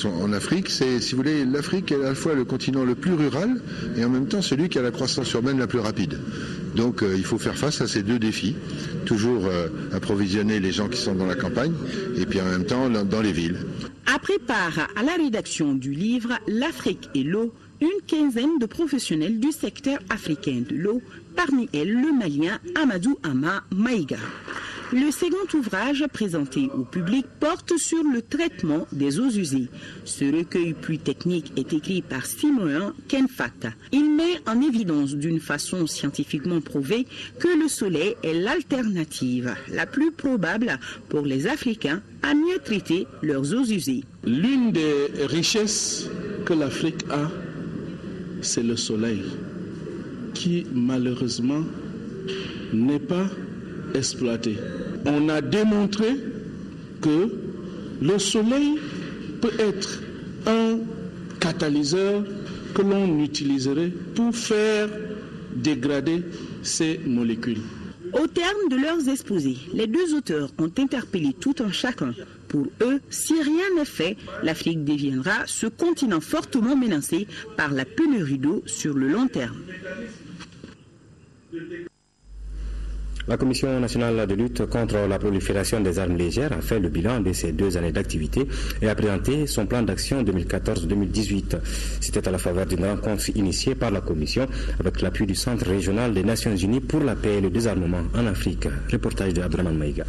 en Afrique, c'est, si vous voulez, l'Afrique est à la fois le continent le plus rural et en même temps celui qui a la croissance urbaine la plus rapide. Donc il faut faire face à ces 2 défis, toujours approvisionner les gens qui sont dans la campagne et puis en même temps dans les villes. A pris part à la rédaction du livre L'Afrique et l'eau, une quinzaine de professionnels du secteur africain de l'eau, parmi elles le Malien Amadou Ama Maïga. Le second ouvrage présenté au public porte sur le traitement des eaux usées. Ce recueil plus technique est écrit par Simon Kenfat. Il met en évidence d'une façon scientifiquement prouvée que le soleil est l'alternative la plus probable pour les Africains à mieux traiter leurs eaux usées. L'une des richesses que l'Afrique a, c'est le soleil, qui malheureusement n'est pas exploité. On a démontré que le soleil peut être un catalyseur que l'on utiliserait pour faire dégrader ces molécules. Au terme de leurs exposés, les 2 auteurs ont interpellé tout un chacun. Pour eux, si rien n'est fait, l'Afrique deviendra ce continent fortement menacé par la pénurie d'eau sur le long terme. La Commission nationale de lutte contre la prolifération des armes légères a fait le bilan de ces 2 années d'activité et a présenté son plan d'action 2014-2018. C'était à la faveur d'une rencontre initiée par la Commission avec l'appui du Centre régional des Nations Unies pour la paix et le désarmement en Afrique. Reportage de Abdraman Maïga.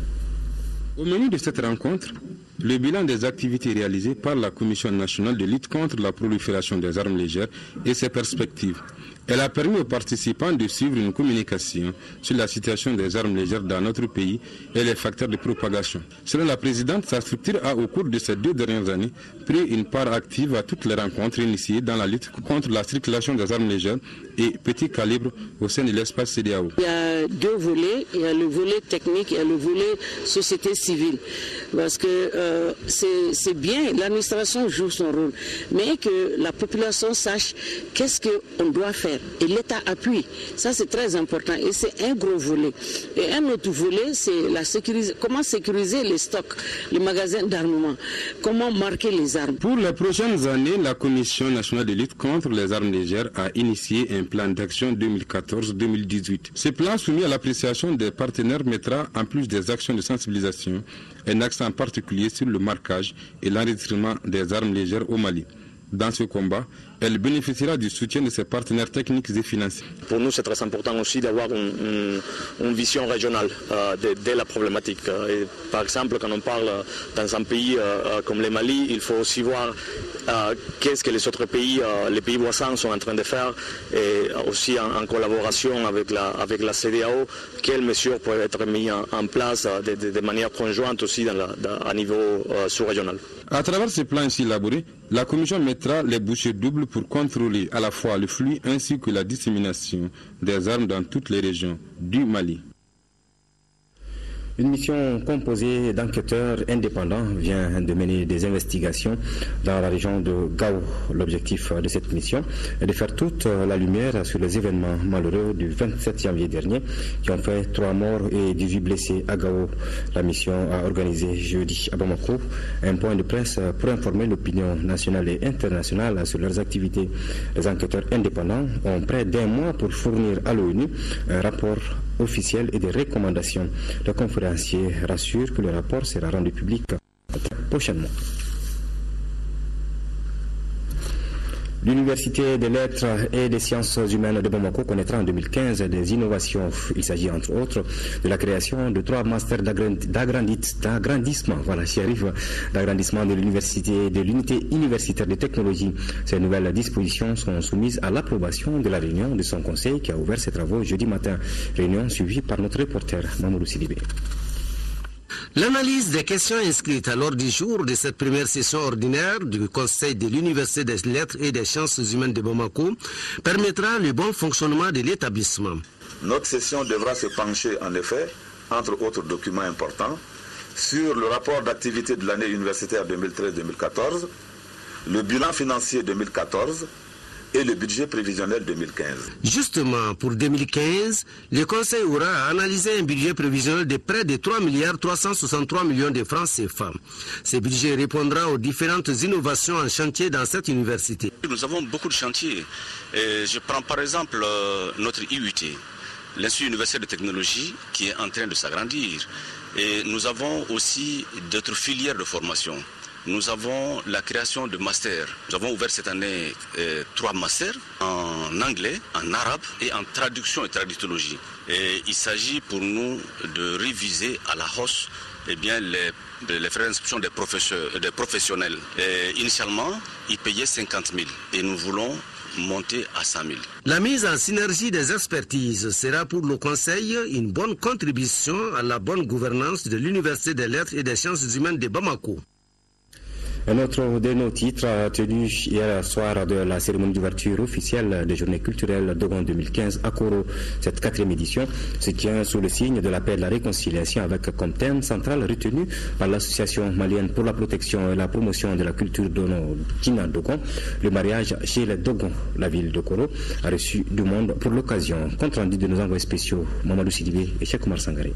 Au menu de cette rencontre, le bilan des activités réalisées par la Commission nationale de lutte contre la prolifération des armes légères et ses perspectives. Elle a permis aux participants de suivre une communication sur la situation des armes légères dans notre pays et les facteurs de propagation. Selon la présidente, sa structure a au cours de ces 2 dernières années pris une part active à toutes les rencontres initiées dans la lutte contre la circulation des armes légères et petits calibres au sein de l'espace CEDEAO. Il y a 2 volets, il y a le volet technique et le volet société civile. Parce que c'est bien, l'administration joue son rôle, mais que la population sache qu'est-ce qu'on doit faire. Et l'État appuie. Ça, c'est très important. Et c'est un gros volet. Et un autre volet, c'est comment sécuriser les stocks, les magasins d'armement. Comment marquer les armes. Pour les prochaines années, la Commission nationale de lutte contre les armes légères a initié un plan d'action 2014-2018. Ce plan, soumis à l'appréciation des partenaires, mettra, en plus des actions de sensibilisation, un accent particulier sur le marquage et l'enregistrement des armes légères au Mali. Dans ce combat, elle bénéficiera du soutien de ses partenaires techniques et financiers. Pour nous, c'est très important aussi d'avoir une vision régionale de la problématique. Et par exemple, quand on parle dans un pays comme le Mali, il faut aussi voir qu'est-ce que les autres pays, les pays voisins sont en train de faire, et aussi en collaboration avec la CEDEAO, quelles mesures peuvent être mises en place de manière conjointe aussi à niveau sous-régional. À travers ce plan ainsi élaboré, la Commission mettra les bouchées doubles pour contrôler à la fois le flux ainsi que la dissémination des armes dans toutes les régions du Mali. Une mission composée d'enquêteurs indépendants vient de mener des investigations dans la région de Gao. L'objectif de cette mission est de faire toute la lumière sur les événements malheureux du 27 janvier dernier qui ont fait 3 morts et 18 blessés à Gao. La mission a organisé jeudi à Bamako un point de presse pour informer l'opinion nationale et internationale sur leurs activités. Les enquêteurs indépendants ont près d'1 mois pour fournir à l'ONU un rapport officiel et des recommandations. Le conférencier rassure que le rapport sera rendu public prochainement. L'Université des lettres et des sciences humaines de Bamako connaîtra en 2015 des innovations. Il s'agit entre autres de la création de 3 masters d'agrandissement. Voilà, j'y arrive, d'agrandissement de l'université, de l'unité universitaire de technologie. Ces nouvelles dispositions sont soumises à l'approbation de la réunion de son conseil qui a ouvert ses travaux jeudi matin. Réunion suivie par notre reporter Mamoudou Sidibé. L'analyse des questions inscrites à l'ordre du jour de cette première session ordinaire du Conseil de l'Université des lettres et des sciences humaines de Bamako permettra le bon fonctionnement de l'établissement. Notre session devra se pencher en effet, entre autres documents importants, sur le rapport d'activité de l'année universitaire 2013-2014, le bilan financier 2014, et le budget prévisionnel 2015. Justement, pour 2015, le Conseil aura analysé un budget prévisionnel de près de 3,363 milliards de francs CFA. Ce budget répondra aux différentes innovations en chantier dans cette université. Nous avons beaucoup de chantiers. Je prends par exemple notre IUT, l'Institut universitaire de technologie, qui est en train de s'agrandir. Et nous avons aussi d'autres filières de formation. Nous avons la création de masters. Nous avons ouvert cette année 3 masters en anglais, en arabe et en traduction et traductologie. Et il s'agit pour nous de réviser à la hausse les frais d'inscription des professionnels. Et initialement, ils payaient 50 000 et nous voulons monter à 100 000. La mise en synergie des expertises sera pour le Conseil une bonne contribution à la bonne gouvernance de l'Université des lettres et des sciences humaines de Bamako. Un autre de nos titres tenu hier soir de la cérémonie d'ouverture officielle des Journées culturelles Dogon 2015 à Koro. Cette 4e édition se tient sous le signe de la paix et de la réconciliation avec comme thème central retenu par l'Association malienne pour la protection et la promotion de la culture Kina Dogon. Le mariage chez les Dogon. La ville de Koro a reçu du monde pour l'occasion. Compte rendu de nos envoyés spéciaux Mamadou Sidibé et Cheikh Oumar Sangaré.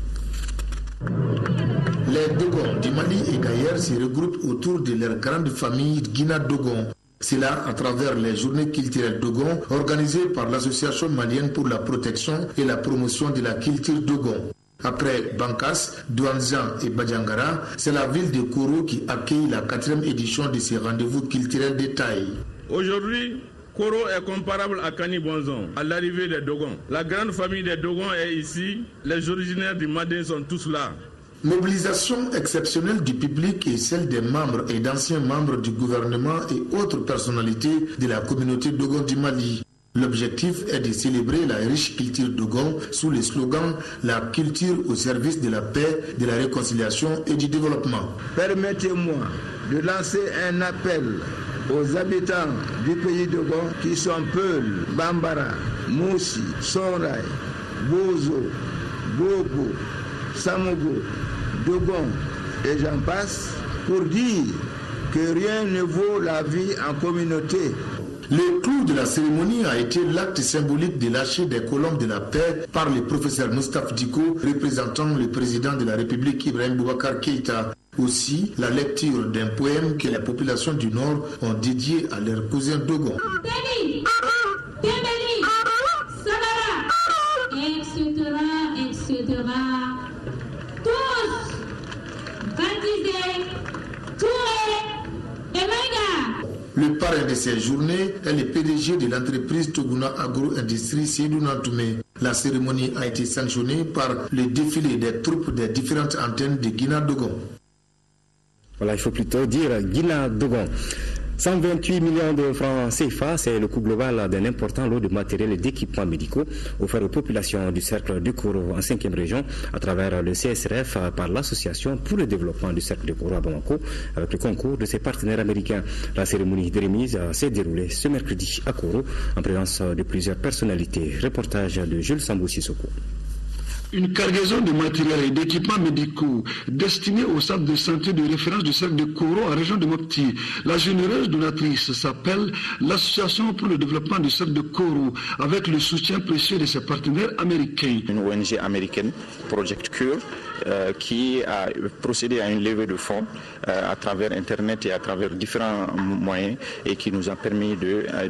Les Dogon du Mali et d'ailleurs se regroupent autour de leur grande famille Guina Dogon. C'est là à travers les journées culturelles Dogon organisées par l'Association malienne pour la protection et la promotion de la culture Dogon. Après Bankas, Douanzan et Badjangara, c'est la ville de Koro qui accueille la 4e édition de ces rendez-vous culturels de taille. Aujourd'hui, Koro est comparable à Kani-Bonzon, à l'arrivée des Dogons. La grande famille des Dogons est ici, les originaires du Madin sont tous là. Mobilisation exceptionnelle du public et celle des membres et d'anciens membres du gouvernement et autres personnalités de la communauté Dogon du Mali. L'objectif est de célébrer la riche culture Dogon sous le slogan « La culture au service de la paix, de la réconciliation et du développement ». Permettez-moi de lancer un appel aux habitants du pays Dogon qui sont Peul, Bambara, Moussi, Sonrai, Bozo, Bobo, Samogo, Dogon et j'en passe pour dire que rien ne vaut la vie en communauté. Le clou de la cérémonie a été l'acte symbolique de lâcher des colombes de la paix par le professeur Moustapha Diko, représentant le président de la République Ibrahim Boubacar Keïta. Aussi, la lecture d'un poème que les populations du Nord ont dédié à leurs cousins Dogon. Etc. Tous baptisés, Touré et Maïga. Le parrain de ces journées est le PDG de l'entreprise Toguna Agro-Industrie Seydou Nantoumé. La cérémonie a été sanctionnée par le défilé des troupes des différentes antennes de Guina Dogon. Voilà, il faut plutôt dire Guina Dogon. 128 millions de francs CFA, c'est le coût global d'un important lot de matériel et d'équipements médicaux offerts aux populations du cercle de Koro en 5e région à travers le CSRF par l'Association pour le développement du cercle de Koro à Bamako avec le concours de ses partenaires américains. La cérémonie de remise s'est déroulée ce mercredi à Koro en présence de plusieurs personnalités. Reportage de Jules Sambou Sissoko. Une cargaison de matériel et d'équipements médicaux destinés au centre de santé de référence du cercle de Koro en région de Mopti. La généreuse donatrice s'appelle l'Association pour le développement du cercle de Koro avec le soutien précieux de ses partenaires américains. Une ONG américaine, Project Cure, qui a procédé à une levée de fonds à travers Internet et à travers différents moyens et qui nous a permis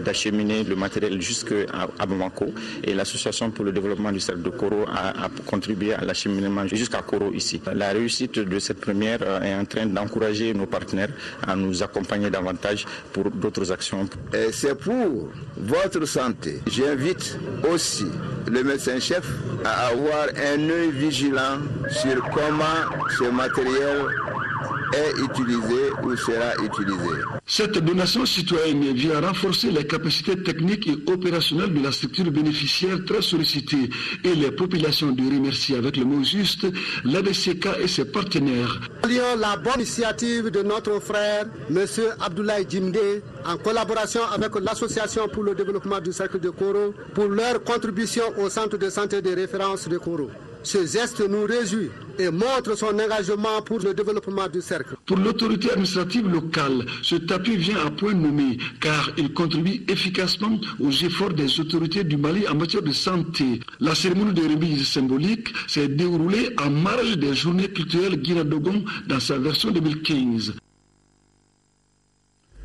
d'acheminer le matériel jusqu'à Bamako. Et l'Association pour le développement du cercle de Koro a contribué à l'acheminement jusqu'à Koro ici. La réussite de cette première est en train d'encourager nos partenaires à nous accompagner davantage pour d'autres actions. Et c'est pour votre santé. J'invite aussi le médecin-chef à avoir un œil vigilant sur comment ce matériel est utilisé ou sera utilisé. Cette donation citoyenne vient renforcer les capacités techniques et opérationnelles de la structure bénéficiaire très sollicitée et les populations de remercier avec le mot juste l'ABCK et ses partenaires. Saluons la bonne initiative de notre frère, M. Abdoulaye Djimde, en collaboration avec l'Association pour le développement du cercle de Koro, pour leur contribution au centre de santé de référence de Koro. Ce geste nous réjouit et montre son engagement pour le développement du cercle. Pour l'autorité administrative locale, cet appui vient à point nommé car il contribue efficacement aux efforts des autorités du Mali en matière de santé. La cérémonie de remise symbolique s'est déroulée en marge des journées culturelles Guina Dogon dans sa version 2015.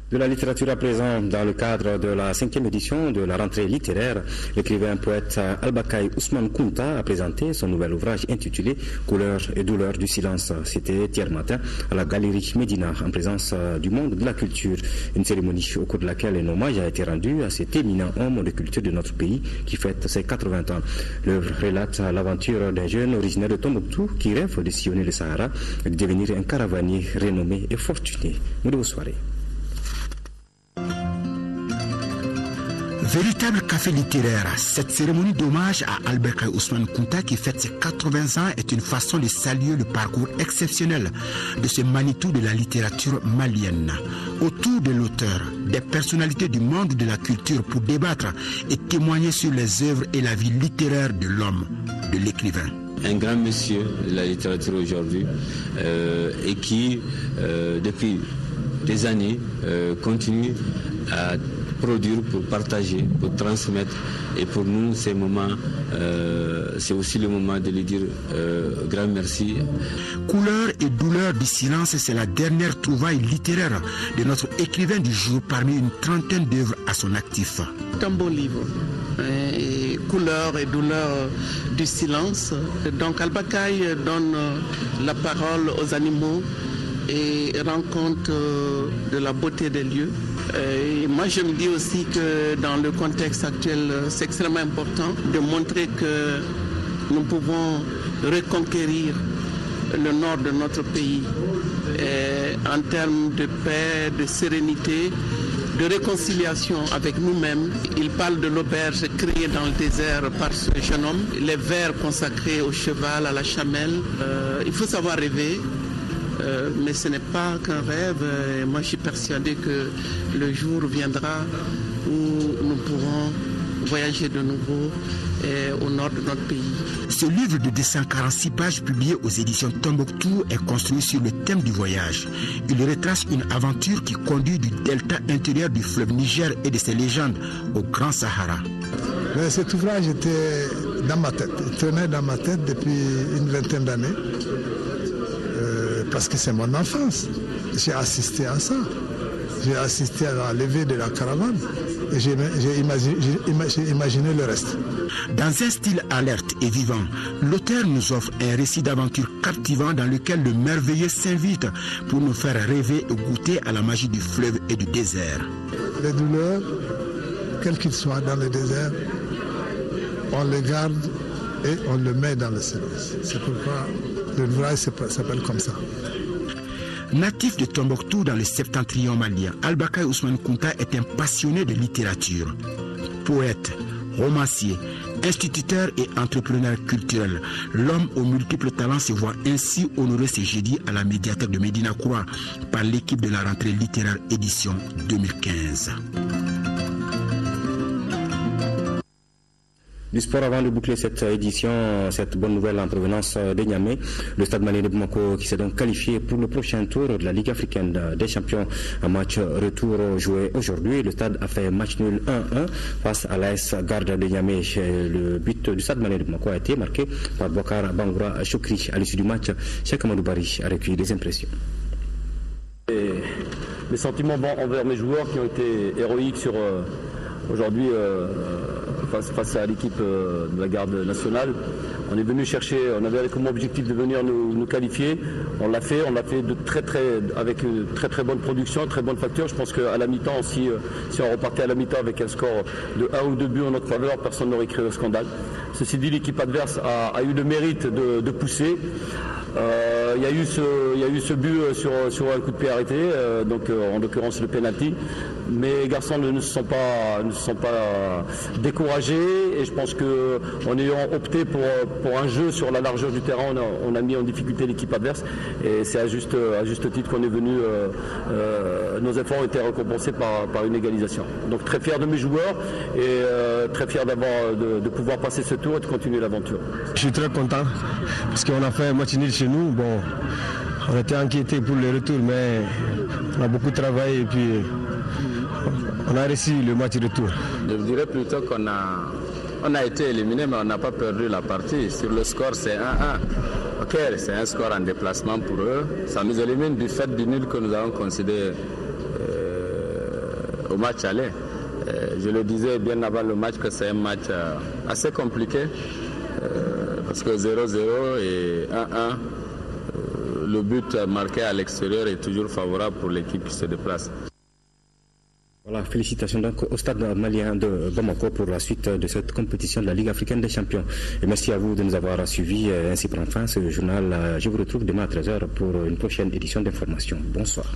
De la littérature à présent, dans le cadre de la 5e édition de la rentrée littéraire, l'écrivain poète Albakaï Ousmane Kounta a présenté son nouvel ouvrage intitulé Couleurs et douleurs du silence. C'était hier matin à la galerie Médina en présence du monde de la culture. Une cérémonie au cours de laquelle un hommage a été rendu à cet éminent homme de culture de notre pays qui fête ses 80 ans. L'œuvre relate l'aventure d'un jeune originaire de Tombouctou qui rêve de sillonner le Sahara et de devenir un caravanier renommé et fortuné. Bonne soirée. Véritable café littéraire, cette cérémonie d'hommage à Albakaï Ousmane Kounta qui fête ses 80 ans est une façon de saluer le parcours exceptionnel de ce Manitou de la littérature malienne. Autour de l'auteur, des personnalités du monde de la culture pour débattre et témoigner sur les œuvres et la vie littéraire de l'homme, de l'écrivain. Un grand monsieur de la littérature aujourd'hui et qui, depuis des années, continue à produire, pour partager, pour transmettre. Et pour nous, ces moments, c'est aussi le moment de lui dire grand merci. Couleurs et douleurs du silence, c'est la dernière trouvaille littéraire de notre écrivain du jour parmi une trentaine d'œuvres à son actif. C'est un beau livre. Couleurs et douleurs du silence. Donc Albakaï donne la parole aux animaux et rend compte de la beauté des lieux. Et moi je me dis aussi que dans le contexte actuel, c'est extrêmement important de montrer que nous pouvons reconquérir le nord de notre pays en termes de paix, de sérénité, de réconciliation avec nous-mêmes. Il parle de l'auberge créée dans le désert par ce jeune homme, les vers consacrés au cheval, à la chamelle. Il faut savoir rêver. Mais ce n'est pas qu'un rêve. Moi, je suis persuadé que le jour viendra où nous pourrons voyager de nouveau au nord de notre pays. Ce livre de 246 pages publié aux éditions Tombouctou est construit sur le thème du voyage. Il retrace une aventure qui conduit du delta intérieur du fleuve Niger et de ses légendes au Grand Sahara. Mais cet ouvrage était dans ma tête. Il tenait dans ma tête depuis une vingtaine d'années. Parce que c'est mon enfance. J'ai assisté à ça. J'ai assisté à la levée de la caravane. Et j'ai imaginé le reste. Dans un style alerte et vivant, l'auteur nous offre un récit d'aventure captivant dans lequel le merveilleux s'invite pour nous faire rêver et goûter à la magie du fleuve et du désert. Les douleurs, quelles qu'ils soient dans le désert, on les garde et on le met dans le silence. C'est pourquoi l'ouvrage s'appelle comme ça. Natif de Tombouctou dans le septentrion malien, Albakay Ousmane Kounta est un passionné de littérature. Poète, romancier, instituteur et entrepreneur culturel, l'homme aux multiples talents se voit ainsi honorer ce jeudi à la médiathèque de Médina Koura par l'équipe de la rentrée littéraire édition 2015. Du sport avant de boucler cette édition, cette bonne nouvelle en provenance de Niamey. Le Stade Malien de Bamako qui s'est donc qualifié pour le prochain tour de la Ligue africaine des champions. Un match retour joué aujourd'hui. Le Stade a fait match nul 1-1 face à l'AS Garde de Niamey. Le but du Stade Malien de Bamako a été marqué par Bokar Bangoura Chokri. À l'issue du match, Cheikh Amadou Bari a recueilli des impressions. Les sentiments bons envers mes joueurs qui ont été héroïques sur aujourd'hui face à l'équipe de la garde nationale. On est venu chercher, on avait comme objectif de venir nous qualifier. On l'a fait avec une très bonne production, très bonne facture. Je pense qu'à la mi-temps, si on repartait à la mi-temps avec un score de 1 ou 2 buts en notre faveur, personne n'aurait créé le scandale. Ceci dit, l'équipe adverse a eu le mérite de pousser. Il y a eu ce but sur un coup de pied arrêté, donc en l'occurrence le penalty. Mais les garçons ne se sont pas découragés et je pense qu'en ayant opté pour un jeu sur la largeur du terrain, on a mis en difficulté l'équipe adverse et c'est à juste titre qu'on est venu. Nos efforts ont été récompensés par une égalisation. Donc très fier de mes joueurs et très fier de pouvoir passer ce tour et de continuer l'aventure. Je suis très content parce qu'on a fait un match nul chez nous. Bon, on était inquiétés pour le retour, mais on a beaucoup travaillé et puis on a réussi le match retour. Je dirais plutôt qu'on a été éliminé, mais on n'a pas perdu la partie. Sur le score, c'est 1-1. Ok, c'est un score en déplacement pour eux. Ça nous élimine du fait du nul que nous avons concédé au match aller. Je le disais bien avant le match que c'est un match assez compliqué. Parce que 0-0 et 1-1, le but marqué à l'extérieur est toujours favorable pour l'équipe qui se déplace. Voilà, félicitations donc au Stade malien de Bamako pour la suite de cette compétition de la Ligue africaine des champions. Et merci à vous de nous avoir suivis. Ainsi prend fin ce journal. Je vous retrouve demain à 13h pour une prochaine édition d'information. Bonsoir.